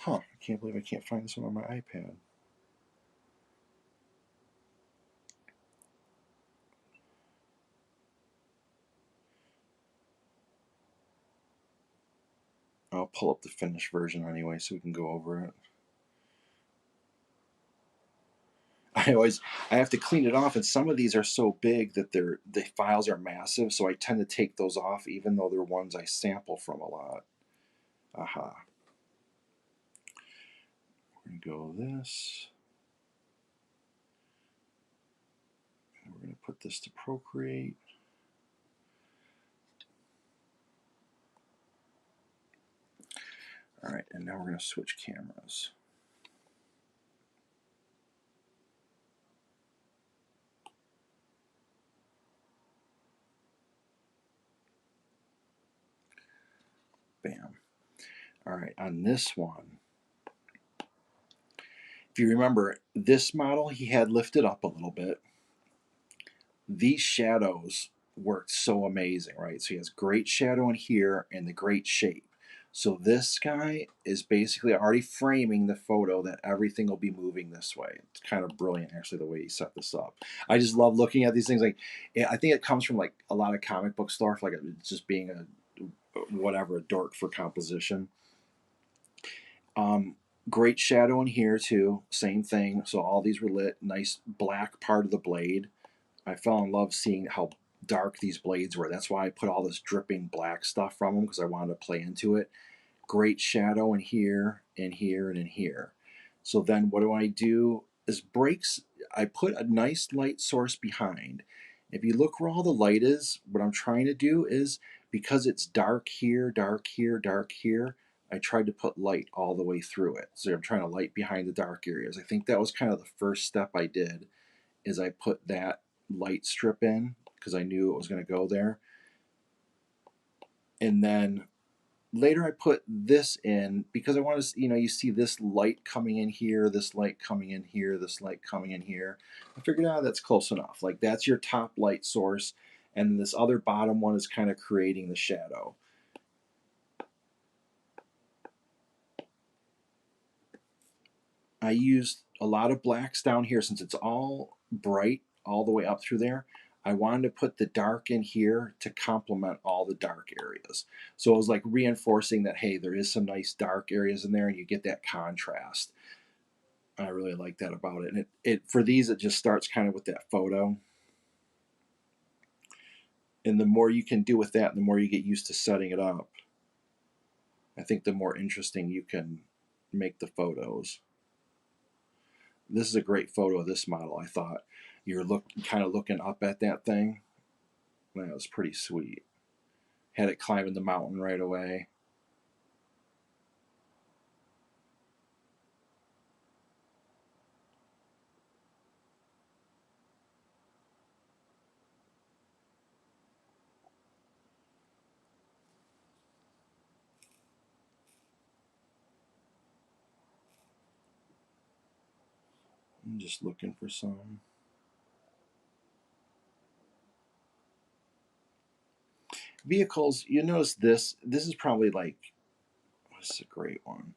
Huh, I can't believe I can't find this one on my iPad. I'll pull up the finished version anyway so we can go over it. I have to clean it off, and some of these are so big that the files are massive, so I tend to take those off even though they're ones I sample from a lot. Aha. We're going to go this. And we're going to put this to Procreate. All right, and now we're going to switch cameras. Bam. All right, on this one, if you remember, this model he had lifted up a little bit. These shadows worked so amazing, right? So he has great shadow in here and the great shape. So this guy is basically already framing the photo that everything will be moving this way. It's kind of brilliant, actually, the way he set this up. I just love looking at these things. Like, I think it comes from like a lot of comic book stuff, like just being a whatever a dork for composition. Um, Great shadow in here too. Same thing. So all these were lit. Nice black part of the blade. I fell in love seeing how dark these blades were. That's why I put all this dripping black stuff from them because I wanted to play into it. Great shadow in here, in here, and in here. So then what do? Is breaks, I put a nice light source behind. If you look where all the light is, what I'm trying to do is because it's dark here, dark here, dark here, I tried to put light all the way through it. So I'm trying to light behind the dark areas. I think that was kind of the first step I did is I put that light strip in because I knew it was going to go there. And then later I put this in because I want to, you see this light coming in here, this light coming in here, this light coming in here. I figured out that's close enough. Like that's your top light source. And this other bottom one is kind of creating the shadow. I used a lot of blacks down here since it's all bright all the way up through there. I wanted to put the dark in here to complement all the dark areas. So it was like reinforcing that, hey, there is some nice dark areas in there and you get that contrast. I really like that about it. And it for these, it just starts kind of with that photo. And the more you can do with that, the more you get used to setting it up, I think the more interesting you can make the photos. This is a great photo of this model. I thought you're kind of looking up at that thing. That was pretty sweet. Had it climbing the mountain right away. I'm just looking for some. Vehicles, you notice this. This is probably like, this is a great one.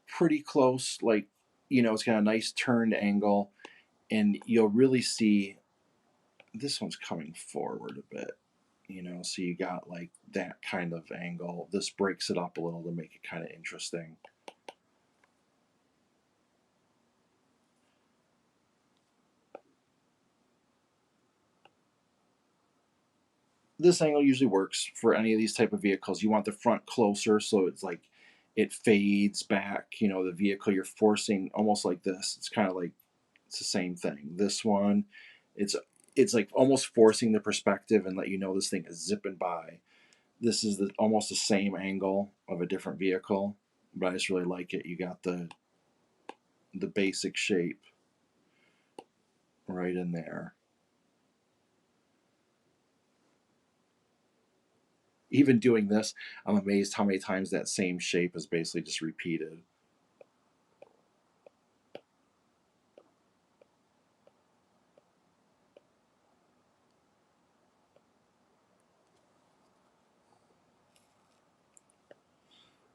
Pretty close, like, it's got a nice turned angle, and you'll really see this one's coming forward a bit, so you got like that kind of angle. This breaks it up a little to make it kind of interesting. This angle usually works for any of these type of vehicles. You want the front closer so it's like it fades back, the vehicle you're forcing almost like this. It's kind of like it's the same thing. This one, it's it's like almost forcing the perspective and let you know this thing is zipping by. This is almost the same angle of a different vehicle, but I just really like it. You got the basic shape right in there. Even doing this, I'm amazed how many times that same shape is basically just repeated.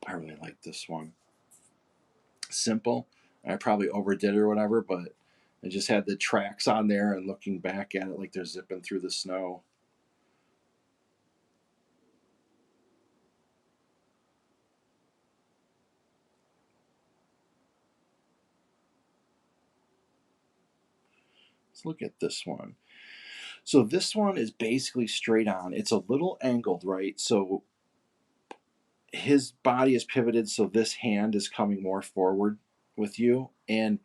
I really like this one. Simple. I probably overdid it or whatever, but I just had the tracks on there and looking back at it like they're zipping through the snow. Let's look at this one. So this one is basically straight on. It's a little angled, right? So his body is pivoted, so this hand is coming more forward with you. And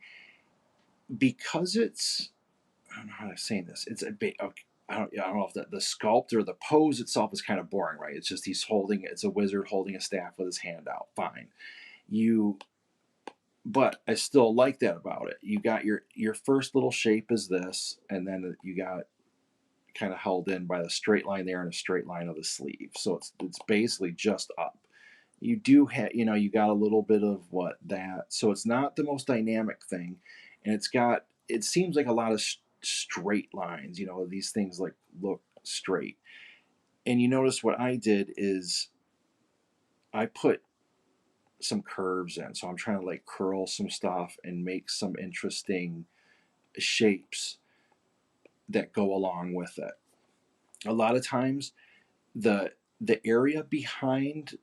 because it's, I don't know how to say this, it's a bit, okay, I don't know if the sculpt or the pose itself is kind of boring, right? It's just he's holding, it's a wizard holding a staff with his hand out. Fine. You, but I still like that about it. You got your first little shape is this, and then you got kind of held in by the straight line there and a straight line of the sleeve. So it's basically just up. You do have, you got a little bit of what that. So it's not the most dynamic thing, and it seems like a lot of straight lines. These things like look straight. And you notice what I did is I put some curves in. So I'm trying to like curl some stuff and make some interesting shapes that go along with it. A lot of times the area behind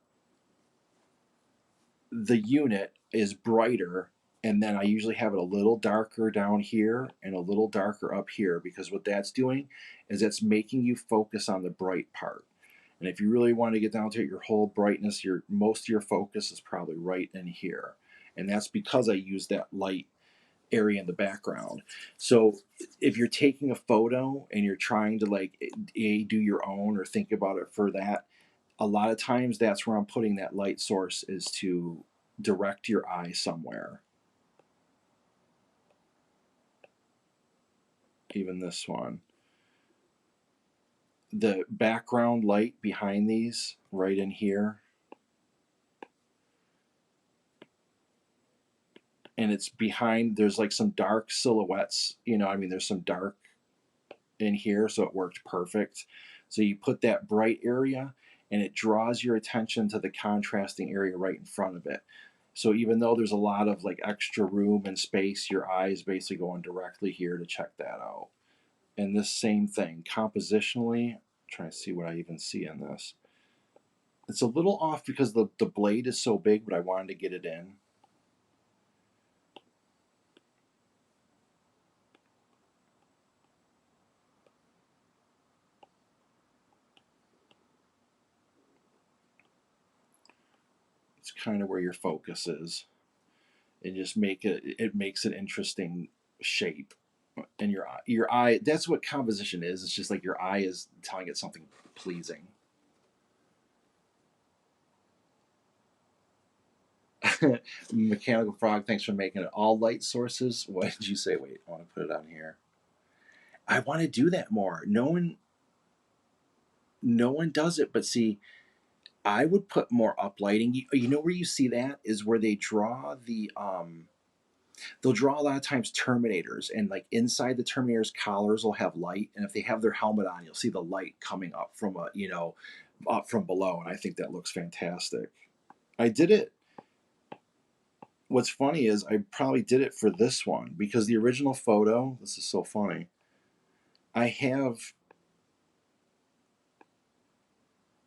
the unit is brighter, and then I usually have it a little darker down here and a little darker up here, because what that's doing is it's making you focus on the bright part. And if you really want to get down to it, your whole brightness, most of your focus is probably right in here. And that's because I use that light area in the background. So if you're taking a photo and you're trying to like do your own or think about it for that, a lot of times that's where I'm putting that light source, is to direct your eye somewhere. Even this one. The background light behind these, right in here. And it's behind, there's like some dark silhouettes, there's some dark in here, so it worked perfect. So you put that bright area and it draws your attention to the contrasting area right in front of it. So even though there's a lot of like extra room and space, your eye is basically going directly here to check that out. And this same thing, compositionally, I'm trying to see what I even see in this. It's a little off because the blade is so big, but I wanted to get it in. It's kind of where your focus is, and just it makes an interesting shape. And your eye, that's what composition is. It's just like your eye is telling it something pleasing. Mechanical Frog, thanks for making it. All light sources. What did you say? Wait, I want to put it on here. I want to do that more. No one does it, but see, I would put more uplighting. You know where you see that is where they draw they'll draw a lot of times Terminators, and like inside the Terminators collars will have light, and if they have their helmet on, you'll see the light coming up from up from below, and I think that looks fantastic. I did it. What's funny is I probably did it for this one because the original photo, this is so funny. I have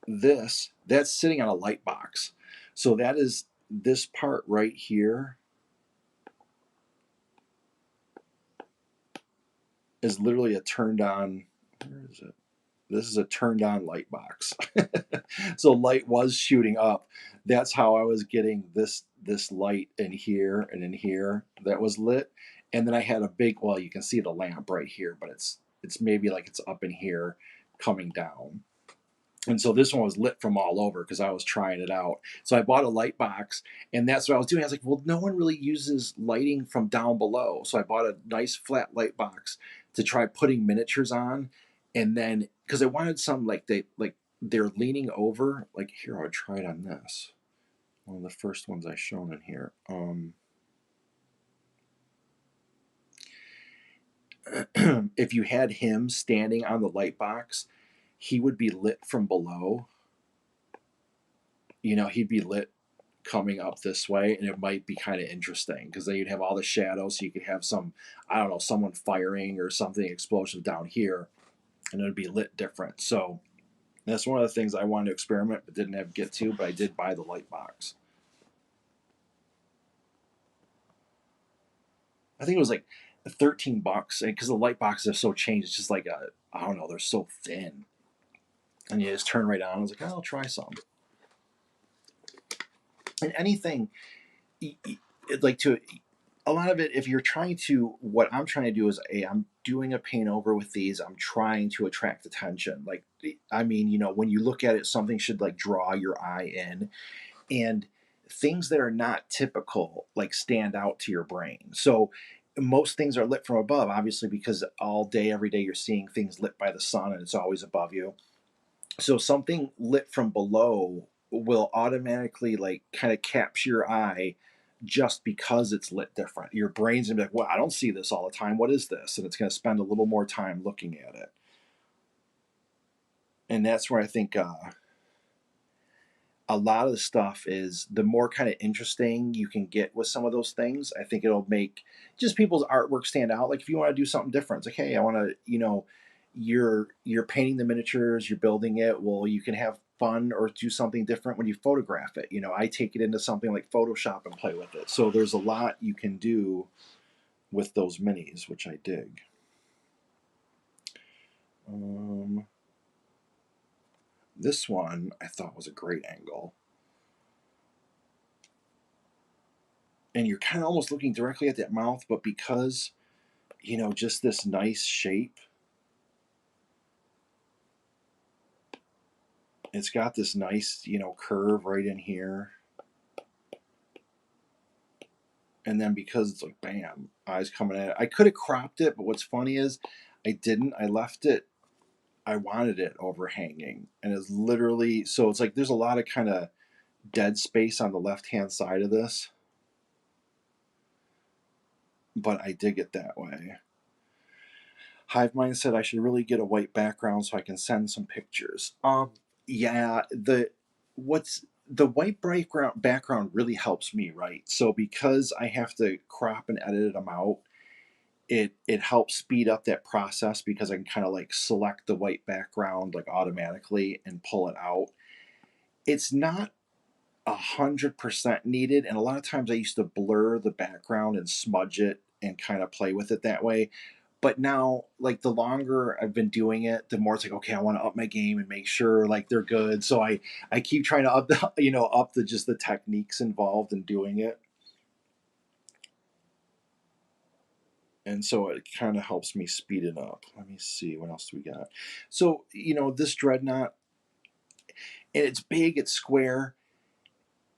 that's sitting on a light box. So that is this part right here is literally a turned on. Where is it? This is a turned on light box. So light was shooting up. That's how I was getting this light in here and in here that was lit. And then I had a big, well, you can see the lamp right here, but it's maybe like it's up in here coming down. And so this one was lit from all over because I was trying it out. So I bought a light box, and that's what I was doing. I was like, well, no one really uses lighting from down below. So I bought a nice flat light box to try putting miniatures on. And then because I wanted some they're leaning over. Like here, I would try it on this. One of the first ones I shown in here. If you had him standing on the light box, he would be lit from below. He'd be lit coming up this way, and it might be kind of interesting because then you'd have all the shadows, so you could have some, I don't know, someone firing or something explosive down here, and it'd be lit different. So that's one of the things I wanted to experiment but didn't have get to, but I did buy the light box. I think it was like $13, and because the light boxes are so changed, it's just like a, I don't know, they're so thin, and you just turn right on. I was like, oh, I'll try some. And anything, like to a lot of it, if you're trying to, what I'm trying to do is, I'm doing a paint over with these. I'm trying to attract attention. Like, I mean, when you look at it, something should like draw your eye in, and things that are not typical like stand out to your brain. So most things are lit from above, obviously, because all day, every day, you're seeing things lit by the sun, and it's always above you. So something lit from below will automatically like kind of capture your eye just because it's lit different. Your brain's gonna be like, well, I don't see this all the time. What is this? And it's gonna spend a little more time looking at it. And that's where I think a lot of the stuff is, the more kind of interesting you can get with some of those things, I think it'll make just people's artwork stand out. Like if you want to do something different, it's like, hey, I want to, you're painting the miniatures, you're building it. Well, you can have fun or do something different when you photograph it. I take it into something like Photoshop and play with it. So there's a lot you can do with those minis, which I dig. This one I thought was a great angle. And you're kind of almost looking directly at that mouth, but because, just this nice shape, it's got this nice, curve right in here. And then because it's like, bam, eyes coming at it. I could have cropped it, but what's funny is I didn't. I left it, I wanted it overhanging. And it's literally, so it's like there's a lot of kind of dead space on the left-hand side of this. But I dig it that way. Hive Mind said I should really get a white background so I can send some pictures. Yeah, the white background really helps me, right? So because I have to crop and edit them out, it helps speed up that process because I can kind of like select the white background like automatically and pull it out. It's not 100% needed, and a lot of times I used to blur the background and smudge it and kind of play with it that way. But now, like the longer I've been doing it, the more it's like, okay, I want to up my game and make sure like they're good. So I keep trying to up the up the just the techniques involved in doing it, and so it kind of helps me speed it up. Let me see what else do we got. So this dreadnought, and it's big, it's square,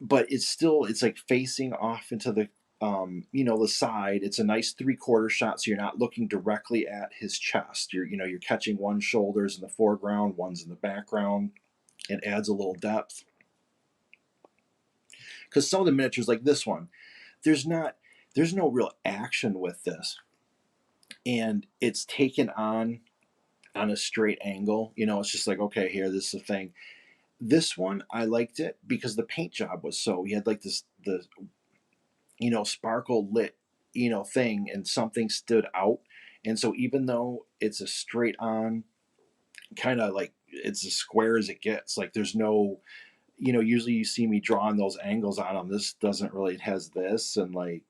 but it's like facing off into the the side. It's a nice 3/4 shot, so you're not looking directly at his chest. You're catching one shoulders in the foreground, one's in the background. It adds a little depth, because some of the miniatures like this one, there's no real action with this, and it's taken on a straight angle. It's just like, okay, here, this is the thing. This one I liked it because the paint job was, so he had like this the sparkle lit, thing, and something stood out. And so even though it's a straight on kind of like, it's as square as it gets, like there's no, usually you see me drawing those angles on them. This doesn't really, it has this and like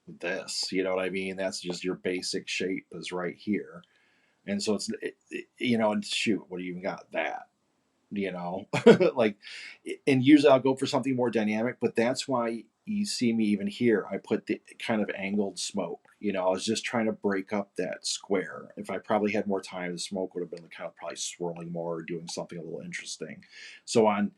this, you know what I mean? That's just your basic shape is right here. And so and shoot, what do you even got that? Like, and usually I'll go for something more dynamic, but that's why you see me even here, I put the kind of angled smoke. I was just trying to break up that square. If I probably had more time, the smoke would have been kind of probably swirling more or doing something a little interesting. So on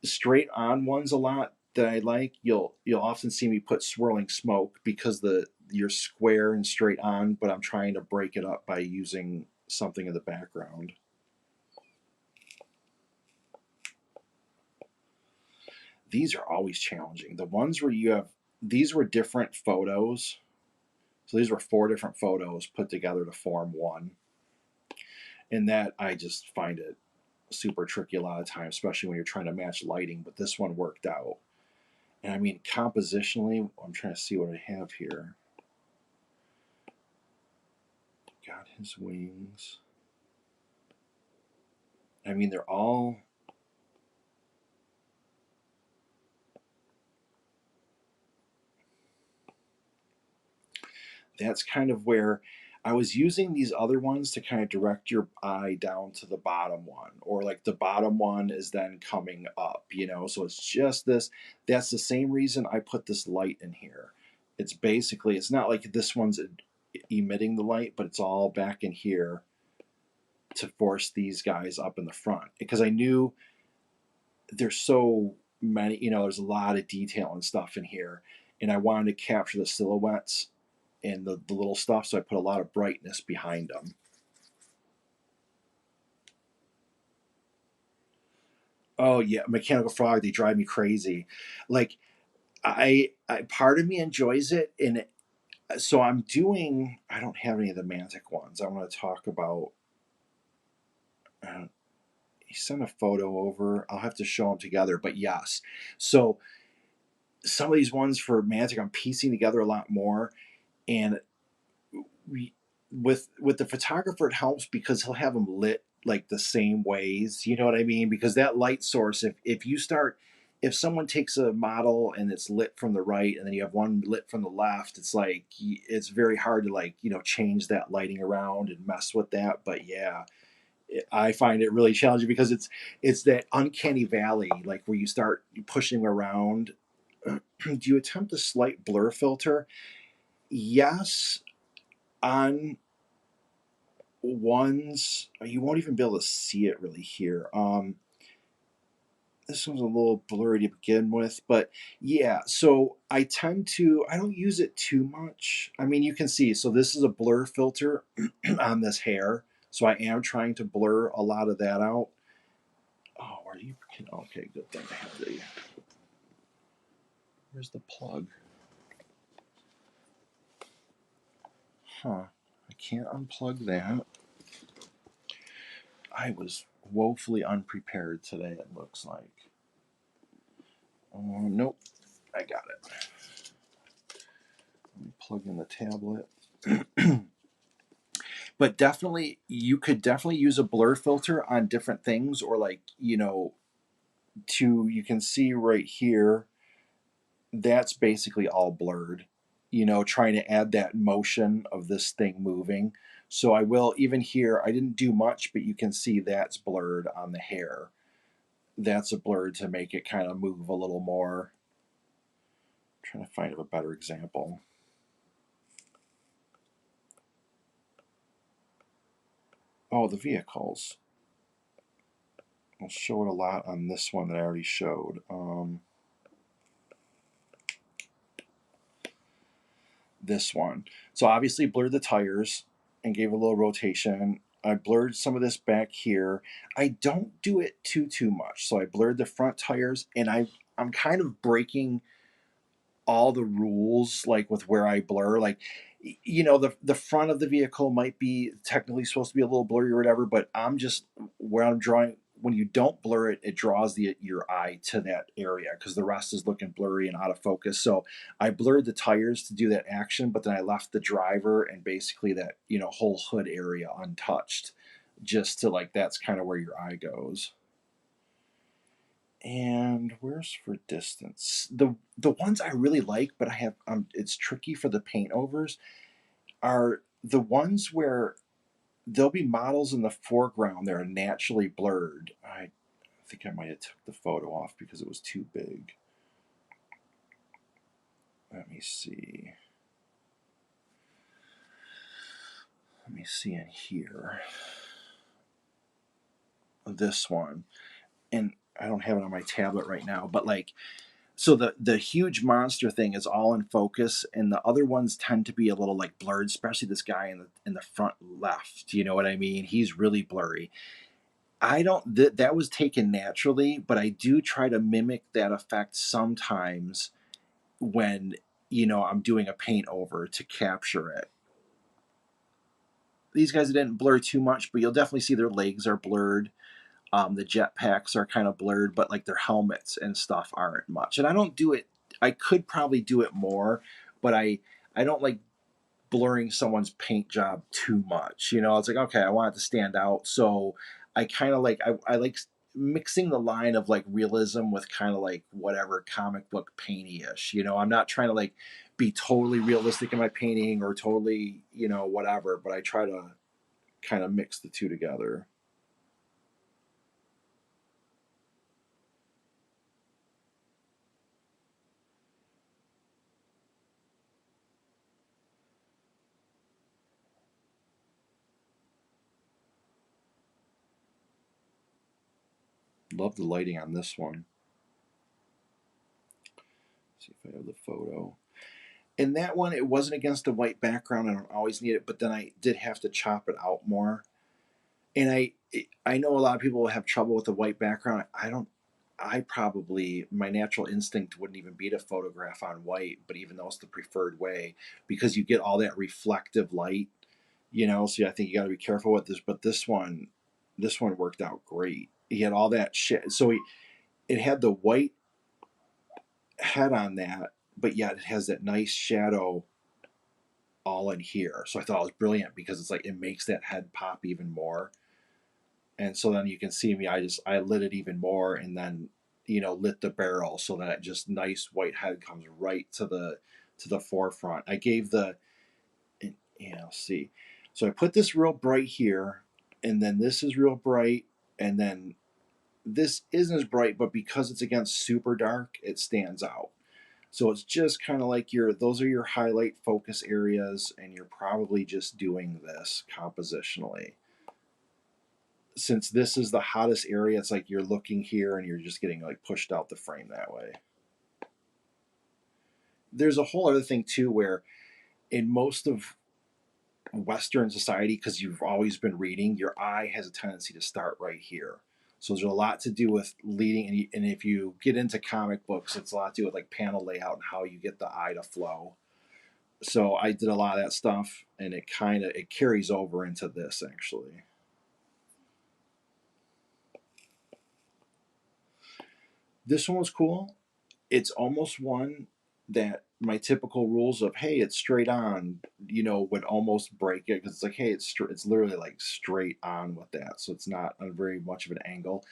straight on ones a lot that I like, you'll often see me put swirling smoke because you're square and straight on, but I'm trying to break it up by using something in the background. These are always challenging. The ones where these were different photos. So these were 4 different photos put together to form one. And that, I just find it super tricky a lot of times, especially when you're trying to match lighting. But this one worked out. And I mean, compositionally, I'm trying to see what I have here. Got his wings. I mean, they're all. That's kind of where I was using these other ones to kind of direct your eye down to the bottom one, or like the bottom one is then coming up, you know. So it's just this. That's the same reason I put this light in here. It's basically, it's not like this one's emitting the light, but it's all back in here to force these guys up in the front because I knew there's so many, you know, there's a lot of detail and stuff in here, and I wanted to capture the silhouettes and the little stuff, so I put a lot of brightness behind them. Oh yeah, Mechanical Frog, they drive me crazy. Like I part of me enjoys it, and so I'm doing. I don't have any of the Mantic ones. I want to talk about. Uh, he sent a photo over. I'll have to show them together, but yes. So some of these ones for Mantic, I'm piecing together a lot more, and we, with the photographer, it helps because he'll have them lit like the same ways, you know what I mean? Because that light source, if you start, if someone takes a model and it's lit from the right and then you have one lit from the left, it's like it's very hard to, like, you know, change that lighting around and mess with that. But yeah, I find it really challenging because it's that uncanny valley, like where you start pushing around. Do you attempt a slight blur filter? Yes, on ones you won't even be able to see it really here. This one's a little blurry to begin with, but yeah. So I tend to, I don't use it too much. I mean, you can see. So this is a blur filter on this hair. So I am trying to blur a lot of that out. Oh, are you? Okay, good thing I have the. Where's the plug? Huh? I can't unplug that. I was woefully unprepared today. It looks like. Nope, I got it. Let me plug in the tablet. But definitely, you could definitely use a blur filter on different things, or like, you know, to, you can see right here, that's basically all blurred, you know, trying to add that motion of this thing moving. So I will, even here, I didn't do much, but you can see that's blurred on the hair. That's a blur to make it kind of move a little more. I'm trying to find a better example. Oh, the vehicles. I'll show it a lot on this one that I already showed. This one. So obviously blurred the tires and gave a little rotation. I blurred some of this back here. I don't do it too much. So I blurred the front tires, and I'm kind of breaking all the rules, like with where I blur. Like, you know, the front of the vehicle might be technically supposed to be a little blurry or whatever, but I'm just, where I'm drawing, when you don't blur it, it draws your eye to that area because the rest is looking blurry and out of focus. So I blurred the tires to do that action, but then I left the driver and basically that, you know, whole hood area untouched, just to, like, that's kind of where your eye goes. And where's for distance? The ones I really like, but I have, it's tricky for the paint overs, are the ones where there'll be models in the foreground that are naturally blurred. I think I might have took the photo off because it was too big. Let me see. Let me see in here. This one, and I don't have it on my tablet right now, but like, so the huge monster thing is all in focus, and the other ones tend to be a little like blurred, especially this guy in the front left, you know what I mean? He's really blurry. I don't, that was taken naturally, but I do try to mimic that effect sometimes when, you know, I'm doing a paint over to capture it. These guys didn't blur too much, but you'll definitely see their legs are blurred. The jet packs are kind of blurred, but like their helmets and stuff aren't much. And I don't do it. I could probably do it more, but I don't like blurring someone's paint job too much. You know, it's like, okay, I want it to stand out. So I kind of like, I like mixing the line of like realism with kind of like whatever comic book painty-ish. You know, I'm not trying to like be totally realistic in my painting or totally, you know, whatever, but I try to kind of mix the two together. Love the lighting on this one. Let's see if I have the photo. In that one, it wasn't against a white background. I don't always need it, but then I did have to chop it out more. And I know a lot of people have trouble with the white background. I don't. I probably my natural instinct wouldn't even be to photograph on white, but even though it's the preferred way, because you get all that reflective light, you know. So I think you got to be careful with this. But this one worked out great. He had all that shit. So it had the white head on that, but yet it has that nice shadow all in here. So I thought it was brilliant because it's like it makes that head pop even more. And so then you can see me. I lit it even more, and then lit the barrel so that just nice white head comes right to the forefront. I gave the see. So I put this real bright here, and then this is real bright, and then this isn't as bright, but because it's against super dark, it stands out. So it's just kind of like those are your highlight focus areas, and you're probably just doing this compositionally. Since this is the hottest area, it's like you're looking here and you're just getting like pushed out the frame that way. There's a whole other thing too where in most of Western society, because you've always been reading, your eye has a tendency to start right here. So there's a lot to do with leading, and if you get into comic books, it's a lot to do with like panel layout and how you get the eye to flow. So I did a lot of that stuff, and it carries over into this actually. This one was cool. It's almost one that my typical rules of hey it's straight on would almost break it because it's like hey it's literally like straight on with that, so it's not a very much of an angle,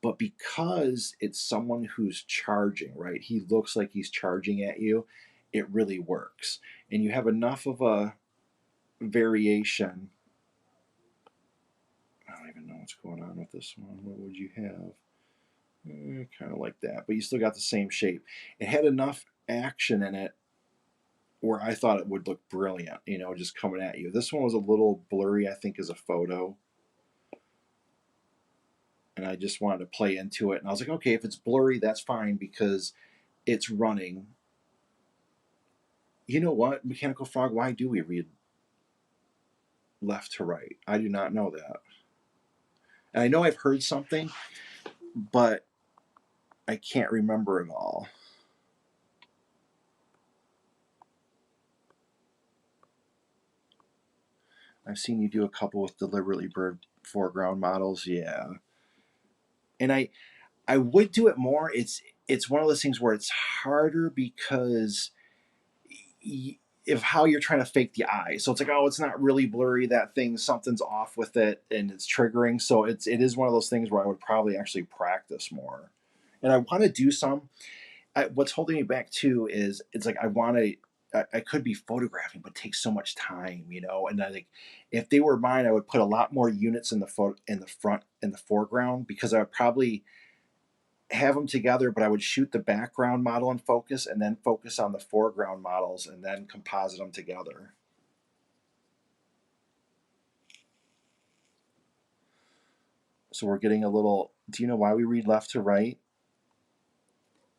but because it's someone who's charging, right, he looks like he's charging at you, it really works. And you have enough of a variation. I don't even know what's going on with this one. What would you have? Kind of like that, but you still got the same shape. It had enough action in it where I thought it would look brilliant, just coming at you. This one was a little blurry, I think, as a photo. And I just wanted to play into it. And I was like, okay, if it's blurry, that's fine because it's running. You know what, Mechanical Frog, why do we read left to right? I do not know that. And I know I've heard something, but I can't remember it all. I've seen you do a couple with deliberately blurred foreground models, yeah. And I would do it more. It's one of those things where it's harder because of how you're trying to fake the eye. So it's like, oh, it's not really blurry. That thing, something's off with it, and it's triggering. So it is one of those things where I would probably actually practice more. And I want to do some. What's holding me back too is it's like I want to. I could be photographing, but it takes so much time, And I think if they were mine, I would put a lot more units in the front, in the foreground, because I would probably have them together, but I would shoot the background model in focus and then focus on the foreground models and then composite them together. So we're getting a little. Do you know why we read left to right?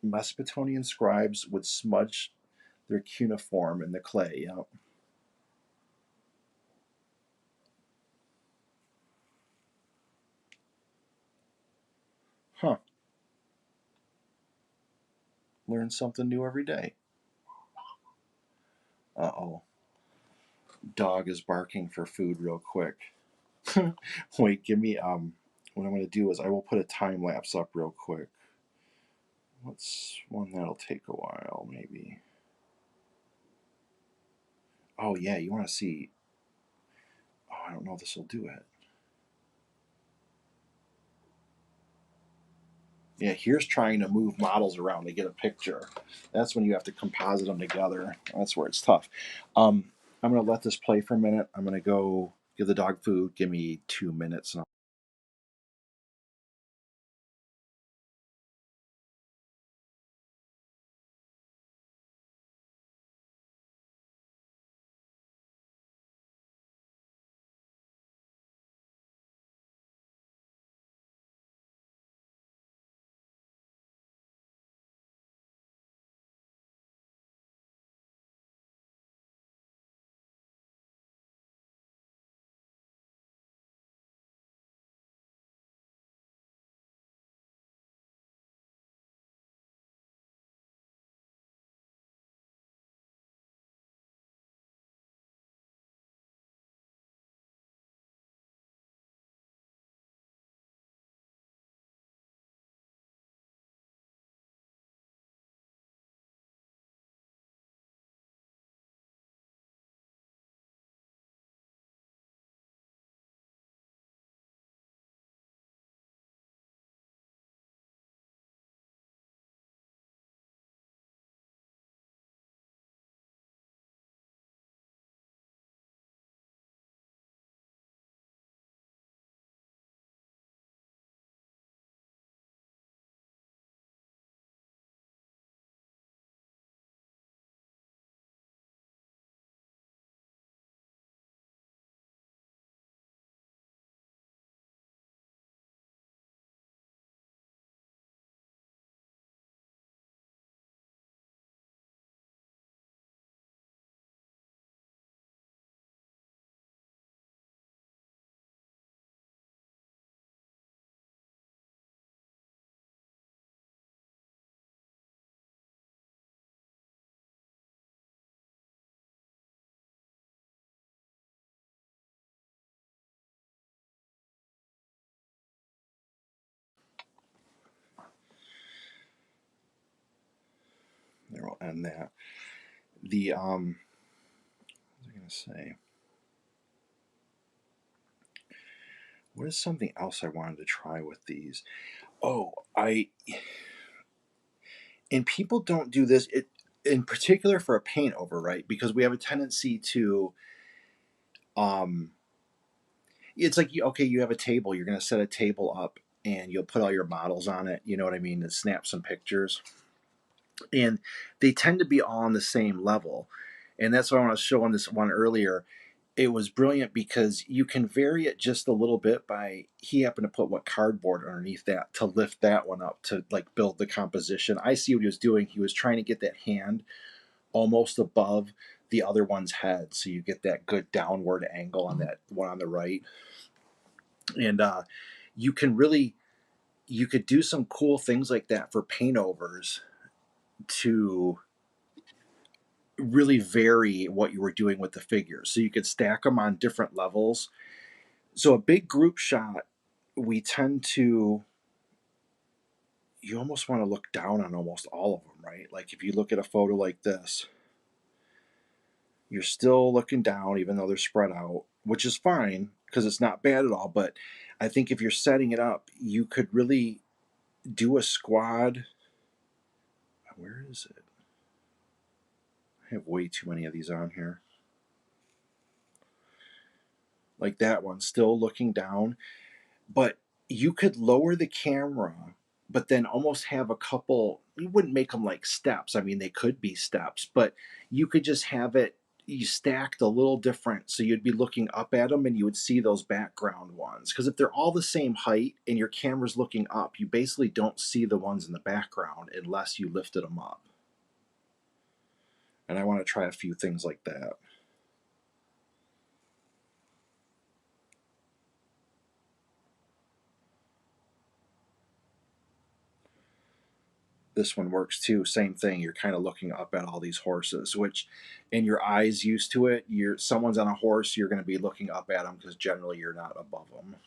Mesopotamian scribes would smudge their cuneiform in the clay. Yep. Huh. Learn something new every day. Uh oh. Dog is barking for food real quick. Wait, give me. What I'm going to do is I will put a time lapse up real quick. What's one that'll take a while, maybe? Oh, yeah, you want to see. Oh, I don't know if this will do it. Yeah, here's trying to move models around to get a picture. That's when you have to composite them together. That's where it's tough. Um, I'm going to let this play for a minute. I'm going to go give the dog food. Give me 2 minutes. And there we'll end that. The what was I going to say? What is something else I wanted to try with these? Oh, and people don't do this. In particular for a paint over, right? Because we have a tendency to um it's like okay, you have a table, you're going to set a table up and you'll put all your models on it, you know what I mean, and snap some pictures. And they tend to be all on the same level. And that's what I want to show on this one earlier. It was brilliant because you can vary it just a little bit by he happened to put what cardboard underneath that to lift that one up to like build the composition. I see what he was doing. He was trying to get that hand almost above the other one's head so you get that good downward angle on that one on the right. And you can really you could do some cool things like that for paintovers to really vary what you were doing with the figures. So you could stack them on different levels. So a big group shot, we tend to you almost want to look down on almost all of them, right? Like if you look at a photo like this, you're still looking down even though they're spread out, which is fine because it's not bad at all. But I think if you're setting it up, you could really do a squad. Where is it? I have way too many of these on here. Like that one, still looking down. But you could lower the camera, but then almost have a couple. You wouldn't make them like steps. I mean, they could be steps, but you could just have it you stacked a little different so you'd be looking up at them and you would see those background ones because if they're all the same height and your camera's looking up you basically don't see the ones in the background unless you lifted them up. And I want to try a few things like that. This one works too. Same thing. You're kind of looking up at all these horses, which, and your eyes used to it. You're someone's on a horse. You're going to be looking up at them because generally you're not above them.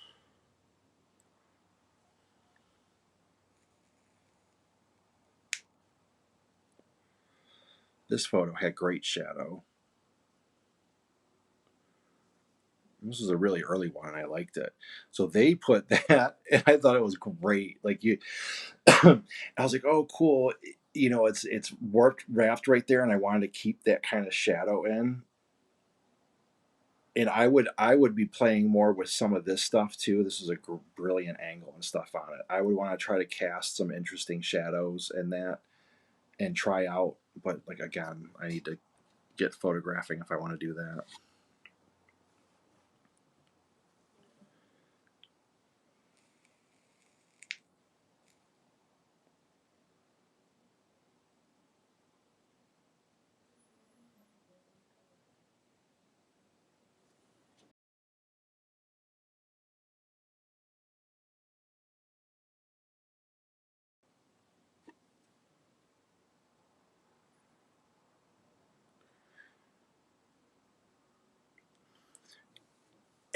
This photo had great shadow. This was a really early one. I liked it. So they put that, and I thought it was great. Like you, I was like, oh, cool. You know, it's warped wrapped right there, and I wanted to keep that kind of shadow in. And I would be playing more with some of this stuff too. This is a brilliant angle and stuff on it. I would want to try to cast some interesting shadows in that and try out. But like again, I need to get photographing if I want to do that.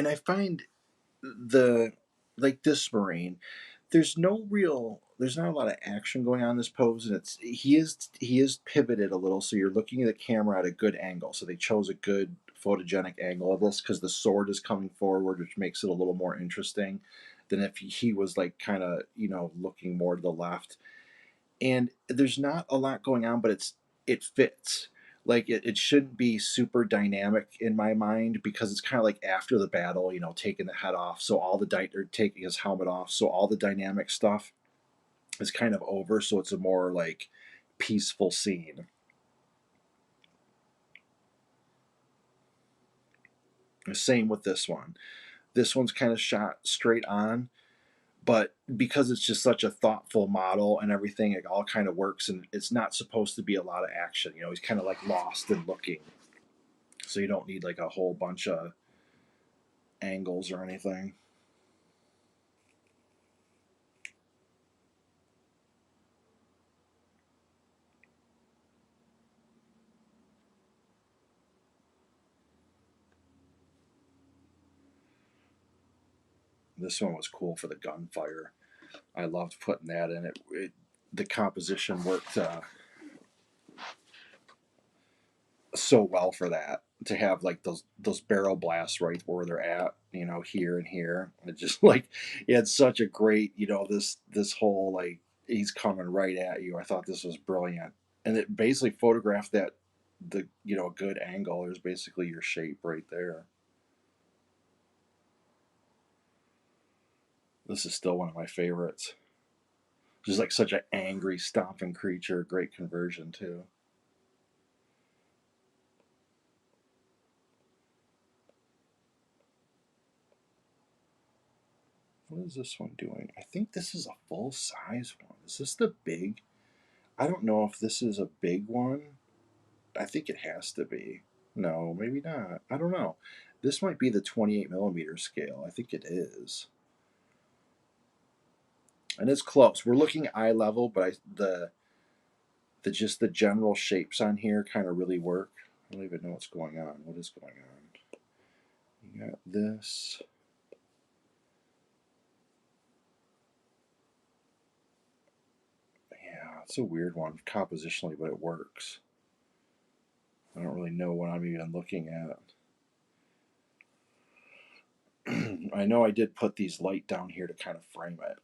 And I find the like this marine, there's not a lot of action going on in this pose, and it's he is pivoted a little, so you're looking at the camera at a good angle. So they chose a good photogenic angle of this because the sword is coming forward, which makes it a little more interesting than if he was like kind of looking more to the left. And there's not a lot going on, but it fits. Like it shouldn't be super dynamic in my mind because it's kind of like after the battle, taking the head off, so all the or taking his helmet off, so all the dynamic stuff is kind of over. So it's a more like peaceful scene. Same with this one. This one's kind of shot straight on, but because it's just such a thoughtful model and everything, it all kind of works, and it's not supposed to be a lot of action. He's kind of like lost and looking, so you don't need like a whole bunch of angles or anything. This one was cool for the gunfire. I loved putting that in it. The composition worked so well for that, to have like those barrel blasts right where they're at, here and here. It just like it had such a great, this whole like he's coming right at you. I thought this was brilliant, and it basically photographed that the a good angle. There's basically your shape right there. This is still one of my favorites. Just like such an angry stomping creature. Great conversion too. What is this one doing? I think this is a full size one. Is this the big? I don't know if this is a big one. I think it has to be. No, maybe not. I don't know. This might be the 28 millimeter scale. I think it is. And it's close. We're looking eye level, but the just the general shapes on here kind of really work. I don't even know what's going on. What is going on? You got this. Yeah, it's a weird one compositionally, but it works. I don't really know what I'm even looking at. I know I did put these light down here to kind of frame it.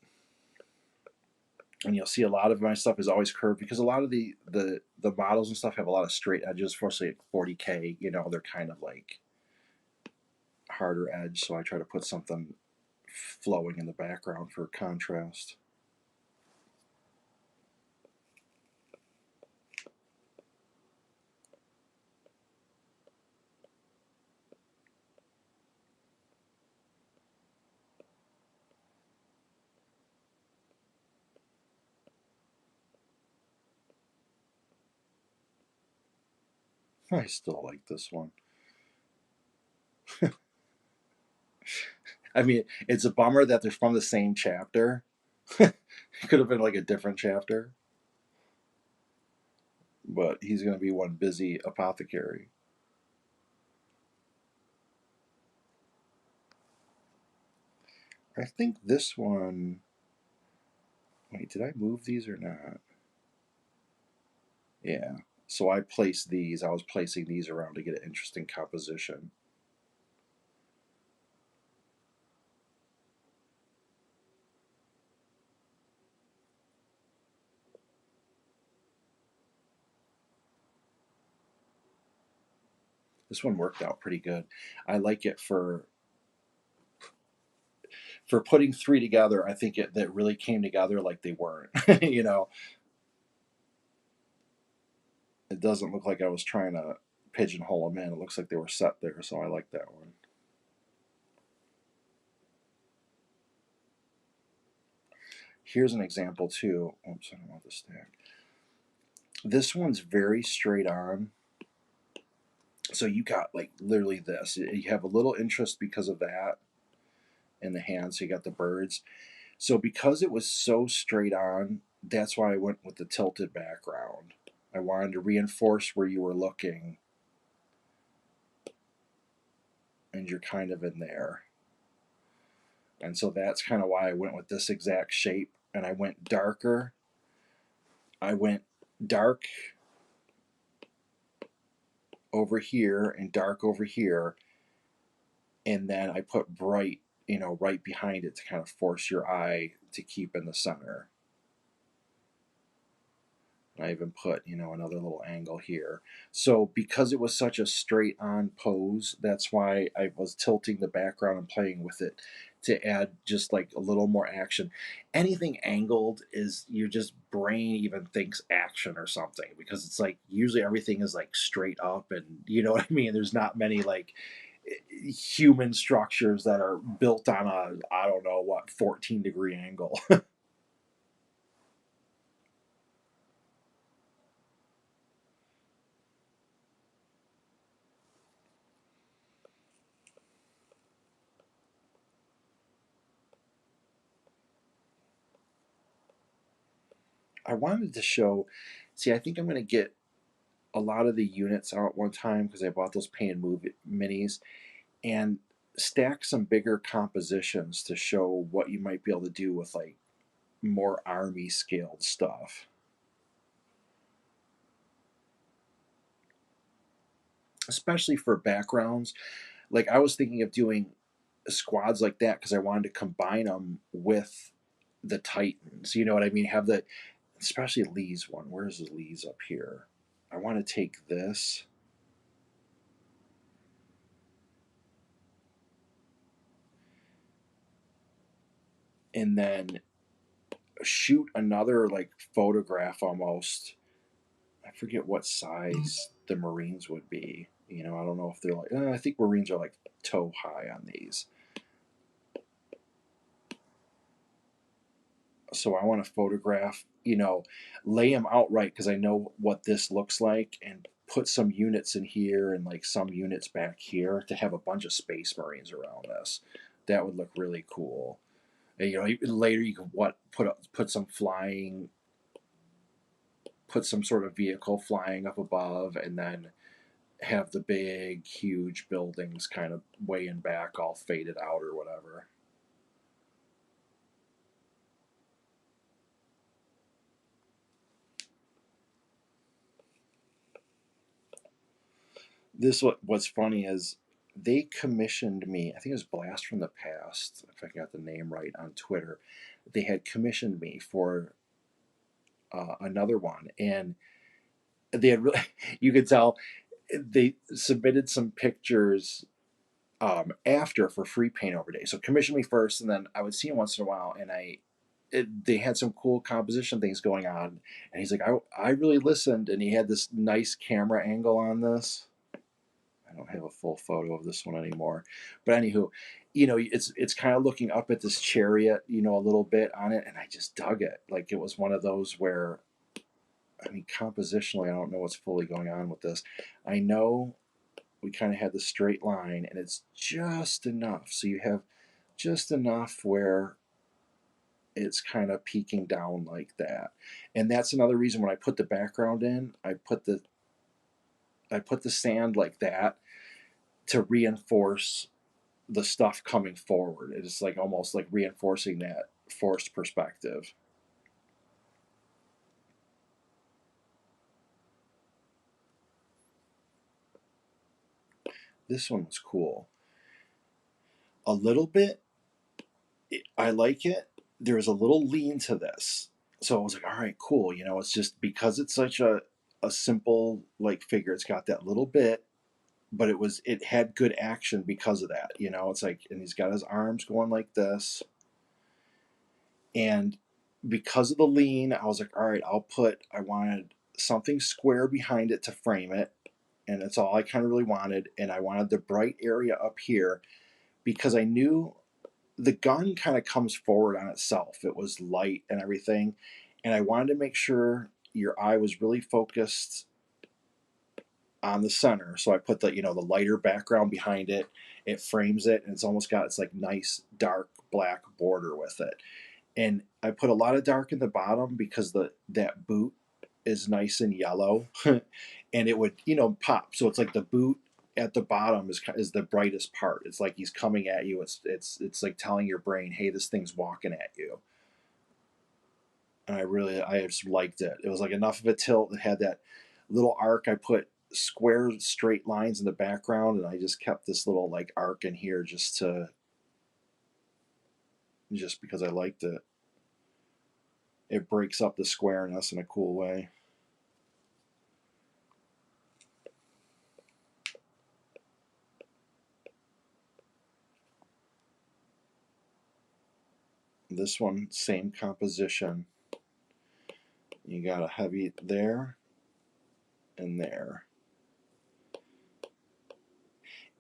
And you'll see a lot of my stuff is always curved because a lot of the models and stuff have a lot of straight edges. For say 40K, they're kind of like harder edge. So I try to put something flowing in the background for contrast. I still like this one. I mean, it's a bummer that they're from the same chapter. It could have been like a different chapter, but he's going to be one busy apothecary. I think this one. Wait, did I move these or not? Yeah. So I placed these. I was placing these around to get an interesting composition. This one worked out pretty good. I like it for putting three together. I think it that really came together like they weren't. You know, it doesn't look like I was trying to pigeonhole them in. It looks like they were set there, so I like that one. Here's an example too. Oops, I don't want this stack. This one's very straight on. So you got like literally this. You have a little interest because of that in the hand. So you got the birds. So because it was so straight on, that's why I went with the tilted background. I wanted to reinforce where you were looking, and you're kind of in there. And so that's kind of why I went with this exact shape. And I went darker. I went dark over here and dark over here. And then I put bright, right behind it to kind of force your eye to keep in the center. I even put, another little angle here. So because it was such a straight on pose, that's why I was tilting the background and playing with it to add just like a little more action. Anything angled is your just brain even thinks action or something, because it's like usually everything is like straight up, and you know what I mean? There's not many like human structures that are built on a, I don't know what, 14-degree angle. I wanted to show, see, I think I'm going to get a lot of the units out one time because I bought those paint and move minis, and stack some bigger compositions to show what you might be able to do with like more army scaled stuff, especially for backgrounds. Like I was thinking of doing squads like that because I wanted to combine them with the Titans. You know what I mean? Have the, especially Lee's one. Where's the Lee's up here? I want to take this and then shoot another like photograph almost. I forget what size the Marines would be. I don't know if they're like, I think Marines are like toe high on these. So I want to photograph, lay them out right because I know what this looks like, and put some units in here and like some units back here to have a bunch of Space Marines around this. That would look really cool. And, later you can put some flying, put some sort of vehicle flying up above, and then have the big, huge buildings kind of way in back, all faded out or whatever. What's funny is they commissioned me. I think it was Blast from the Past, if I got the name right, on Twitter. They had commissioned me for another one, and they had really, you could tell they submitted some pictures after for free paint over day. So commission me first, and then I would see him once in a while, and they had some cool composition things going on. And he's like, I really listened, and he had this nice camera angle on this. I don't have a full photo of this one anymore, but anywho, it's kind of looking up at this chariot, a little bit on it, and I just dug it. Like it was one of those where, I mean, compositionally, I don't know what's fully going on with this. I know we kind of had the straight line, and it's just enough. So you have just enough where it's kind of peeking down like that. And that's another reason when I put the background in, I put the sand like that to reinforce the stuff coming forward. It's like almost like reinforcing that forced perspective. This one was cool. A little bit, I like it. There's a little lean to this. So I was like, all right, cool. You know, it's just because it's such a simple like figure, it's got that little bit, but it had good action because of that. You know, it's like, and he's got his arms going like this. And because of the lean, I was like, all right, I wanted something square behind it to frame it. And that's all I kind of really wanted. And I wanted the bright area up here because I knew the gun kind of comes forward on itself. It was light and everything. And I wanted to make sure your eye was really focused on the center. So I put the lighter background behind it. It frames it and it's almost got it's like nice dark black border with it. And I put a lot of dark in the bottom because that boot is nice and yellow, and it would pop. So it's like the boot at the bottom is the brightest part. It's like he's coming at you. It's like telling your brain, hey, this thing's walking at you. And I just liked it. It was like enough of a tilt. It had that little arc. I put square straight lines in the background, and I just kept this little like arc in here just because I liked it. It breaks up the squareness in a cool way. This one, same composition. You got a heavy there and there.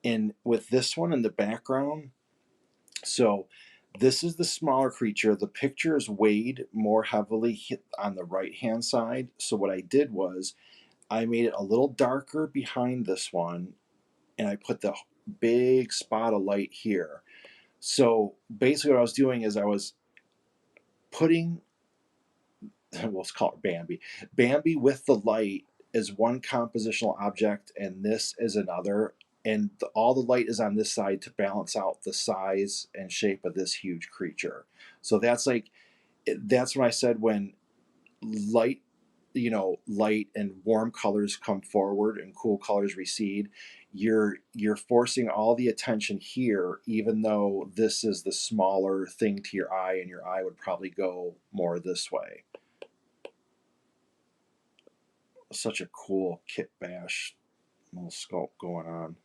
And with this one in the background, so this is the smaller creature. The picture is weighed more heavily on the right hand side. So what I did was I made it a little darker behind this one, and I put the big spot of light here. So basically, what I was doing is I was putting, let's call it Bambi. Bambi with the light is one compositional object, and this is another. And all the light is on this side to balance out the size and shape of this huge creature. So that's when I said when light, light and warm colors come forward and cool colors recede, you're forcing all the attention here, even though this is the smaller thing to your eye, and your eye would probably go more this way. Such a cool Kit Bash little sculpt going on.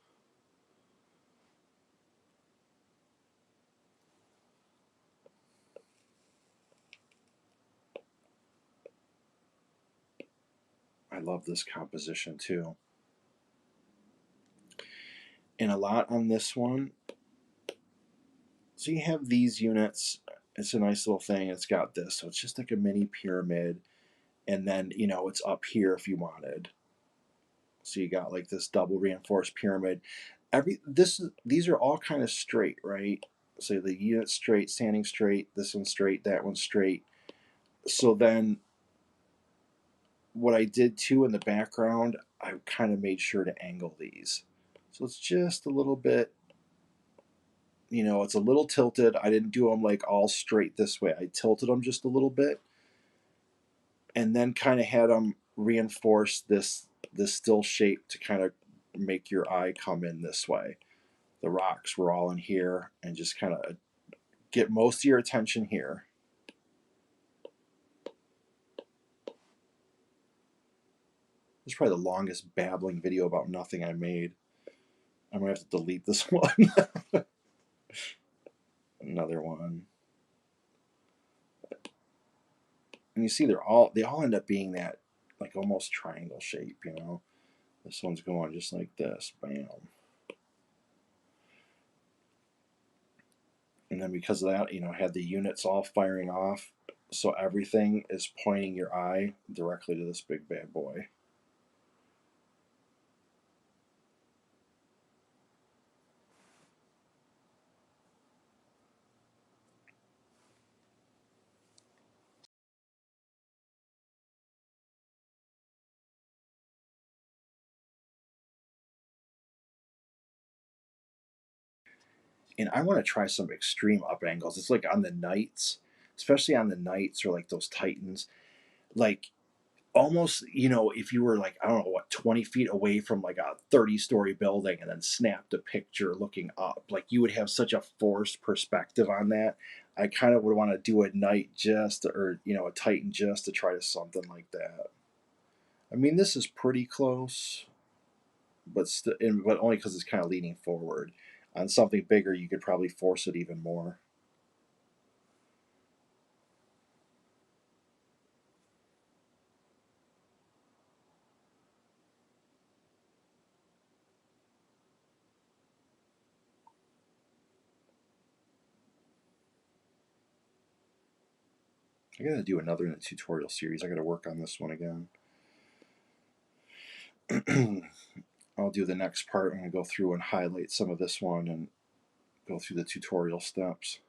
I love this composition too. And a lot on this one. So you have these units. It's a nice little thing. It's got this. So it's just like a mini pyramid. And then, it's up here if you wanted. So you got like this double reinforced pyramid. These are all kind of straight, right? So the unit straight, standing straight, this one straight, that one straight. So then what I did too in the background, I kind of made sure to angle these. So it's just a little bit, it's a little tilted. I didn't do them like all straight this way. I tilted them just a little bit and then kind of had them reinforce this still shape to kind of make your eye come in this way. The rocks were all in here and just kind of get most of your attention here. This is probably the longest babbling video about nothing I made. I'm gonna have to delete this one. Another one. And you see they all end up being that like almost triangle shape. This one's going just like this. Bam. And then because of that, I had the units all firing off. So everything is pointing your eye directly to this big bad boy. And I want to try some extreme up angles. It's like on the knights, especially on the knights or like those titans. Like almost, if you were like, I don't know what, 20 feet away from like a 30-story building and then snapped a picture looking up, like you would have such a forced perspective on that. I kind of would want to do a night just, or a Titan just to try to something like that. I mean, this is pretty close, but only because it's kind of leaning forward. On something bigger, you could probably force it even more. I gotta do another in the tutorial series. I gotta work on this one again. I'll do the next part. I'm gonna go through and highlight some of this one and go through the tutorial steps.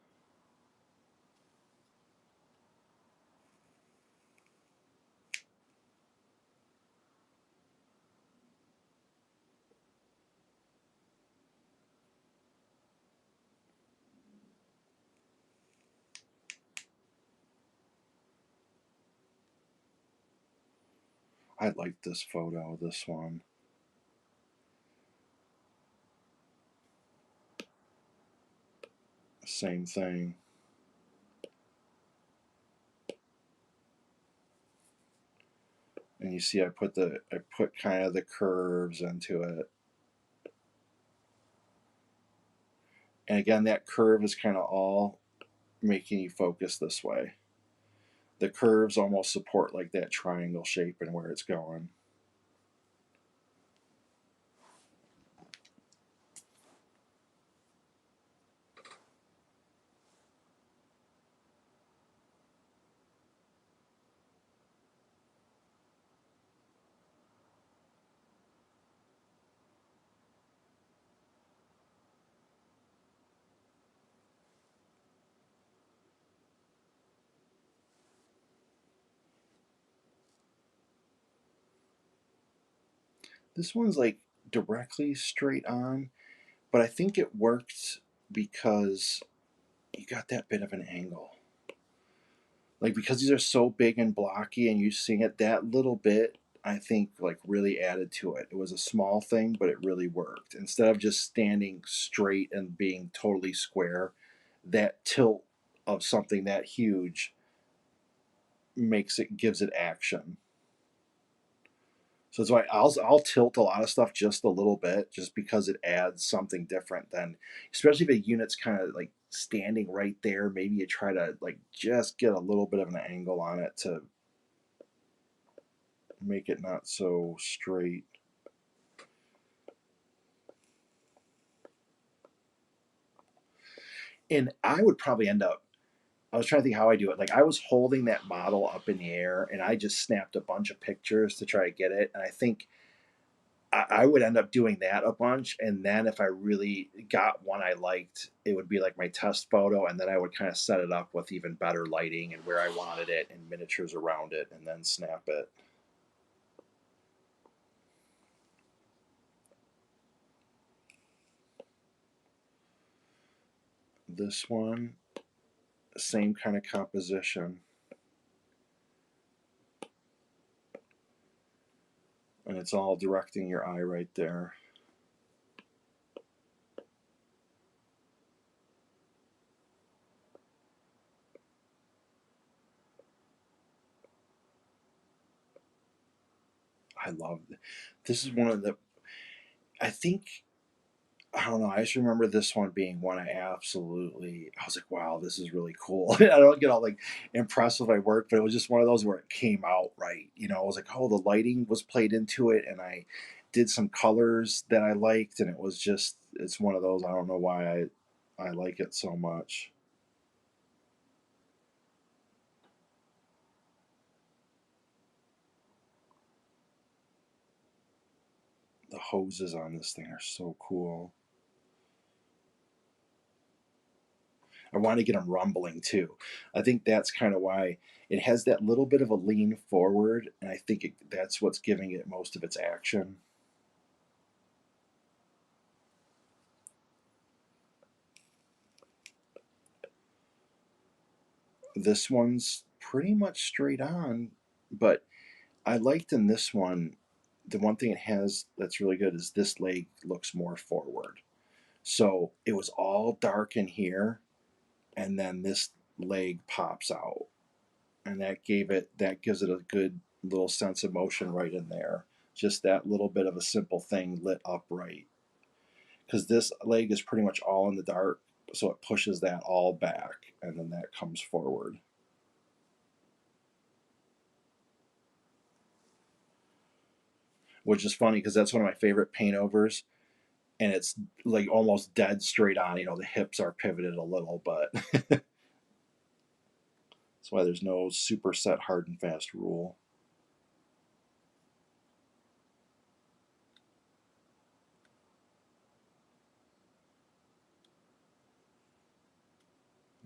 I like this photo, this one. Same thing. And you see I put kind of the curves into it. And again, that curve is kind of all making you focus this way. The curves almost support like that triangle shape and where it's going. This one's like directly straight on, but I think it worked because you got that bit of an angle. Like because these are so big and blocky and you seeing it that little bit, I think like really added to it. It was a small thing, but it really worked. Instead of just standing straight and being totally square, that tilt of something that huge gives it action. So that's why I'll tilt a lot of stuff just a little bit, just because it adds something different than, especially if a unit's kind of like standing right there. Maybe you try to like just get a little bit of an angle on it to make it not so straight. And I would probably end up. I was trying to think how I do it. Like I was holding that model up in the air, and I just snapped a bunch of pictures to try to get it. And I think I would end up doing that a bunch, and then if I really got one I liked, it would be like my test photo, and then I would kind of set it up with even better lighting and where I wanted it and miniatures around it, and then snap it. This one, same kind of composition, and it's all directing your eye right there. I love this. Is one of the, I think, I don't know. I just remember this one being one I was like, wow, this is really cool. I don't get all like impressed with my work, but it was just one of those where it came out right. I was like, oh, the lighting was played into it, and I did some colors that I liked, and it's one of those. I don't know why I like it so much. The hoses on this thing are so cool. I want to get them rumbling too. I think that's kind of why it has that little bit of a lean forward, and I think that's what's giving it most of its action. This one's pretty much straight on, but I liked in this one, the one thing it has that's really good is this leg looks more forward. So it was all dark in here, and then this leg pops out, and that gives it a good little sense of motion right in there. Just that little bit of a simple thing lit up right, because this leg is pretty much all in the dark, so it pushes that all back, and then that comes forward. Which is funny because that's one of my favorite paintovers, and it's like almost dead straight on. You know, the hips are pivoted a little, but that's why there's no super set hard and fast rule.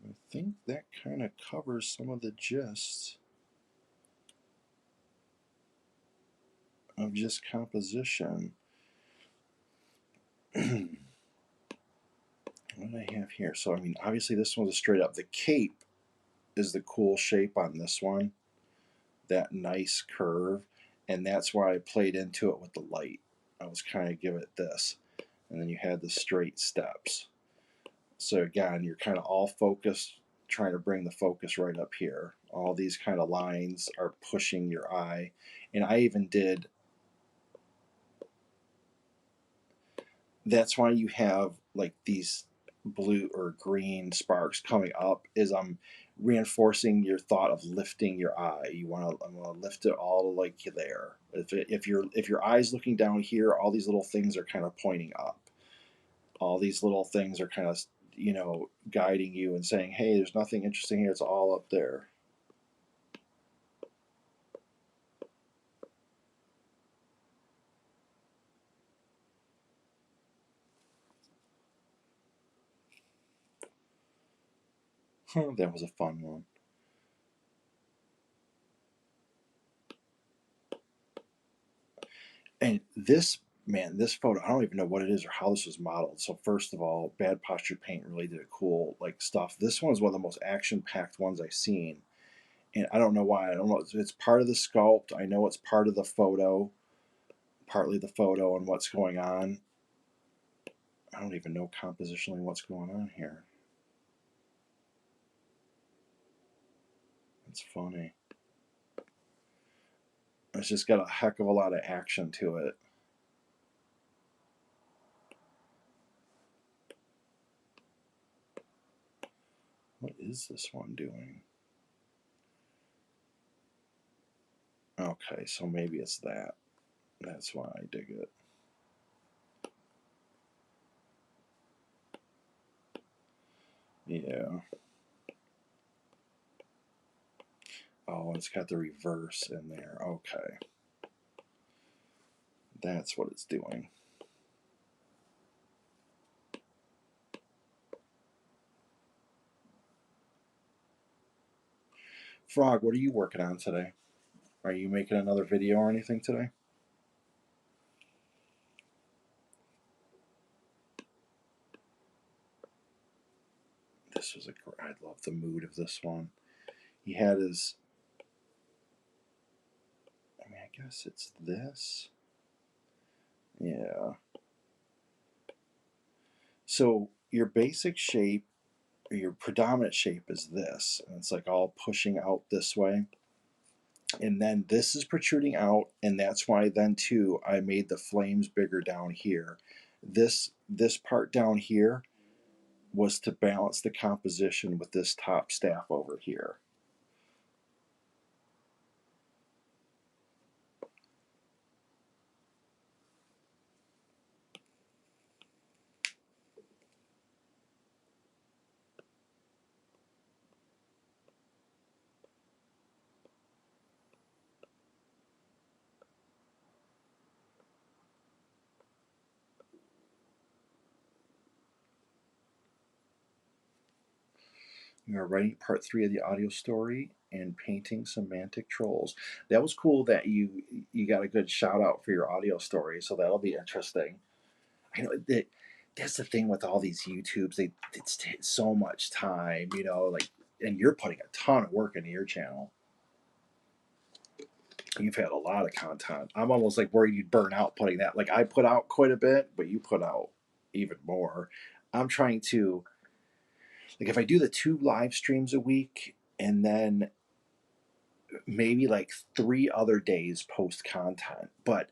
I think that kind of covers some of the gist of just composition. What do I have here? So, I mean, obviously, this one's a straight up. The cape is the cool shape on this one, that nice curve, and that's why I played into it with the light. I was kind of give it this, and then you had the straight steps. So again, you're kind of all focused, trying to bring the focus right up here. All these kind of lines are pushing your eye, and I even did. That's why you have like these blue or green sparks coming up. Is I'm reinforcing your thought of lifting your eye. I'm want to lift it all like there. If your eye's looking down here, all these little things are kind of pointing up. All these little things are kind of, guiding you and saying, hey, there's nothing interesting here, it's all up there. That was a fun one. And this, man, this photo, I don't even know what it is or how this was modeled. So first of all, Bad Posture Paint really did a cool like stuff. This one is one of the most action packed ones I've seen, and I don't know why. I don't know, it's part of the sculpt, I know it's part of the photo, partly the photo and what's going on. I don't even know compositionally what's going on here. It's funny. It's just got a heck of a lot of action to it. What is this one doing? Okay, so maybe it's that. That's why I dig it. Yeah. Oh, it's got the reverse in there. Okay. That's what it's doing. Frog, what are you working on today? Are you making another video or anything today? This was I love the mood of this one. He had his, I mean, I guess it's this. Yeah. So your basic shape, or your predominant shape is this. And it's like all pushing out this way. And then this is protruding out, and that's why then too I made the flames bigger down here. This part down here was to balance the composition with this top staff over here. We are writing part 3 of the audio story and painting semantic trolls. That was cool that you got a good shout out for your audio story, so that'll be interesting. I know that that's the thing with all these YouTubes. It's so much time, like, and you're putting a ton of work into your channel. You've had a lot of content. I'm almost like worried you'd burn out putting that. Like I put out quite a bit, but you put out even more. I'm trying to, like, if I do the 2 live streams a week and then maybe like 3 other days post content, but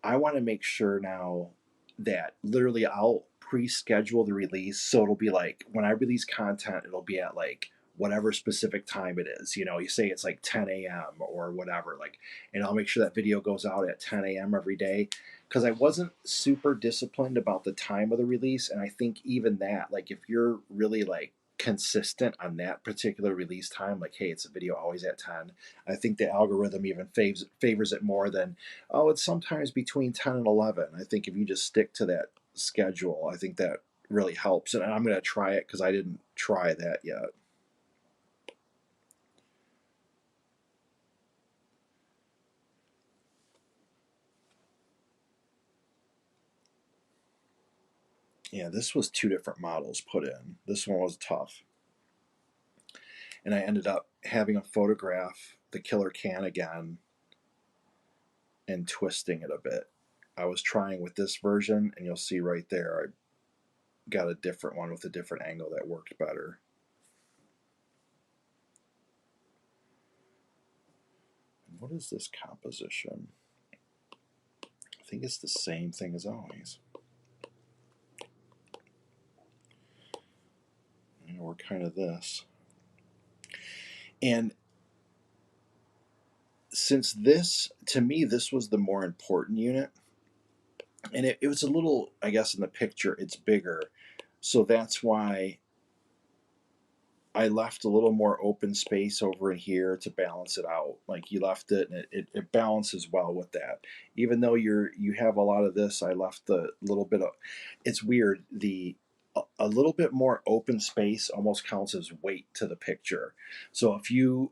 I want to make sure now that literally I'll pre-schedule the release, so it'll be like when I release content, it'll be at like whatever specific time it is. You know, you say it's like 10 a.m. or whatever, like, and I'll make sure that video goes out at 10 a.m. every day, because I wasn't super disciplined about the time of the release, and I think even that, like, if you're really like consistent on that particular release time, like, hey, it's a video always at 10, I think the algorithm even favors it more than, oh, it's sometimes between 10 and 11. I think if you just stick to that schedule, I think that really helps. And I'm going to try it because I didn't try that yet. Yeah, this was 2 different models put in. This one was tough. And I ended up having a photograph the killer can again and twisting it a bit. I was trying with this version, and you'll see right there, I got a different one with a different angle that worked better. What is this composition? I think it's the same thing as always. Or kind of this. And since this, to me, this was the more important unit, and it was a little, I guess, in the picture, it's bigger. So that's why I left a little more open space over in here to balance it out. Like, you left it, and it balances well with that. Even though you have a lot of this, I left the little bit of. It's weird. A little bit more open space almost counts as weight to the picture. So if you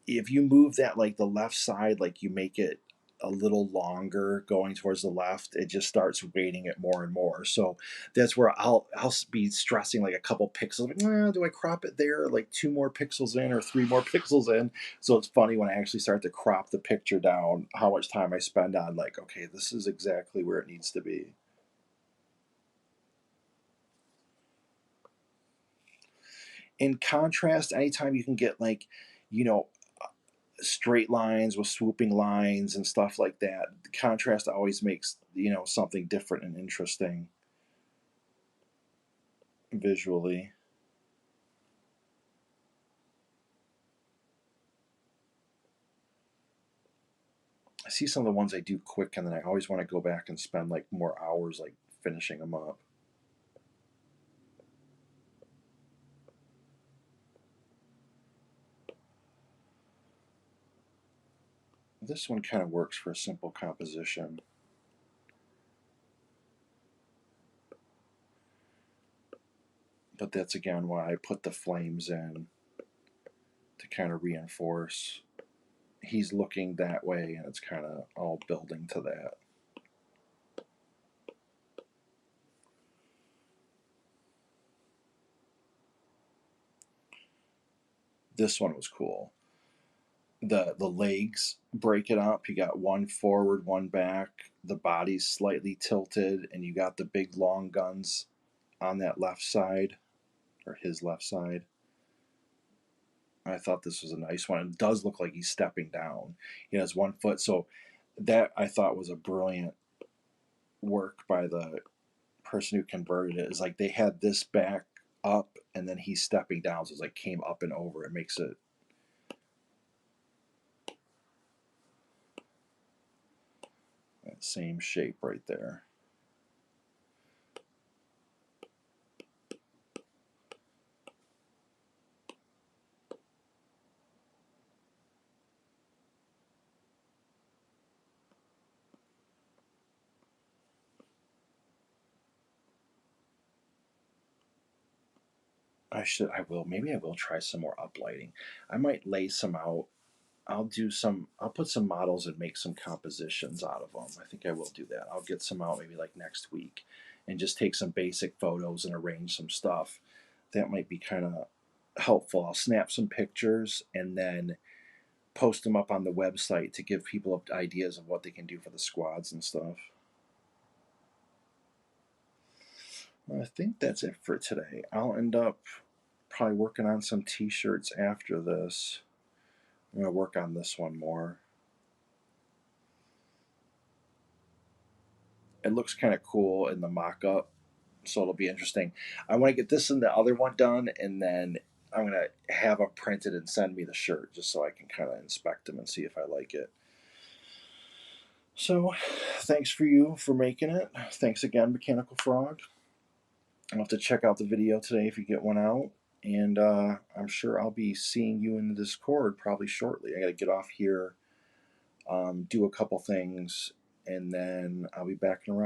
move that, like the left side, like you make it a little longer going towards the left, it just starts weighting it more and more. So that's where I'll be stressing like a couple pixels. Like, do I crop it there, like 2 more pixels in or 3 more pixels in? So it's funny when I actually start to crop the picture down, how much time I spend on, like, okay, this is exactly where it needs to be. In contrast, anytime you can get like, you know, straight lines with swooping lines and stuff like that, the contrast always makes, something different and interesting visually. I see some of the ones I do quick, and then I always want to go back and spend like more hours like finishing them up. This one kind of works for a simple composition. But that's again why I put the flames in, to kind of reinforce he's looking that way, and it's kind of all building to that. This one was cool. The legs break it up. You got one forward, one back. The body's slightly tilted, and you got the big long guns on that left side, or his left side. I thought this was a nice one. It does look like he's stepping down. He has 1 foot, so that I thought was a brilliant work by the person who converted it. Is like they had this back up, and then he's stepping down, so it's like came up and over. It makes it that same shape right there. Maybe I will try some more uplighting. I might lay some out. I'll put some models and make some compositions out of them. I think I will do that. I'll get some out maybe like next week and just take some basic photos and arrange some stuff. That might be kind of helpful. I'll snap some pictures, and then post them up on the website to give people ideas of what they can do for the squads and stuff. I think that's it for today. I'll end up probably working on some t-shirts after this. I'm going to work on this one more. It looks kind of cool in the mock-up, so it'll be interesting. I want to get this and the other one done, and then I'm going to have them printed and send me the shirt just so I can kind of inspect them and see if I like it. So, thanks for you for making it. Thanks again, Mechanical Frog. I'll have to check out the video today if you get one out. And I'm sure I'll be seeing you in the Discord probably shortly. I got to get off here, do a couple things, and then I'll be back around.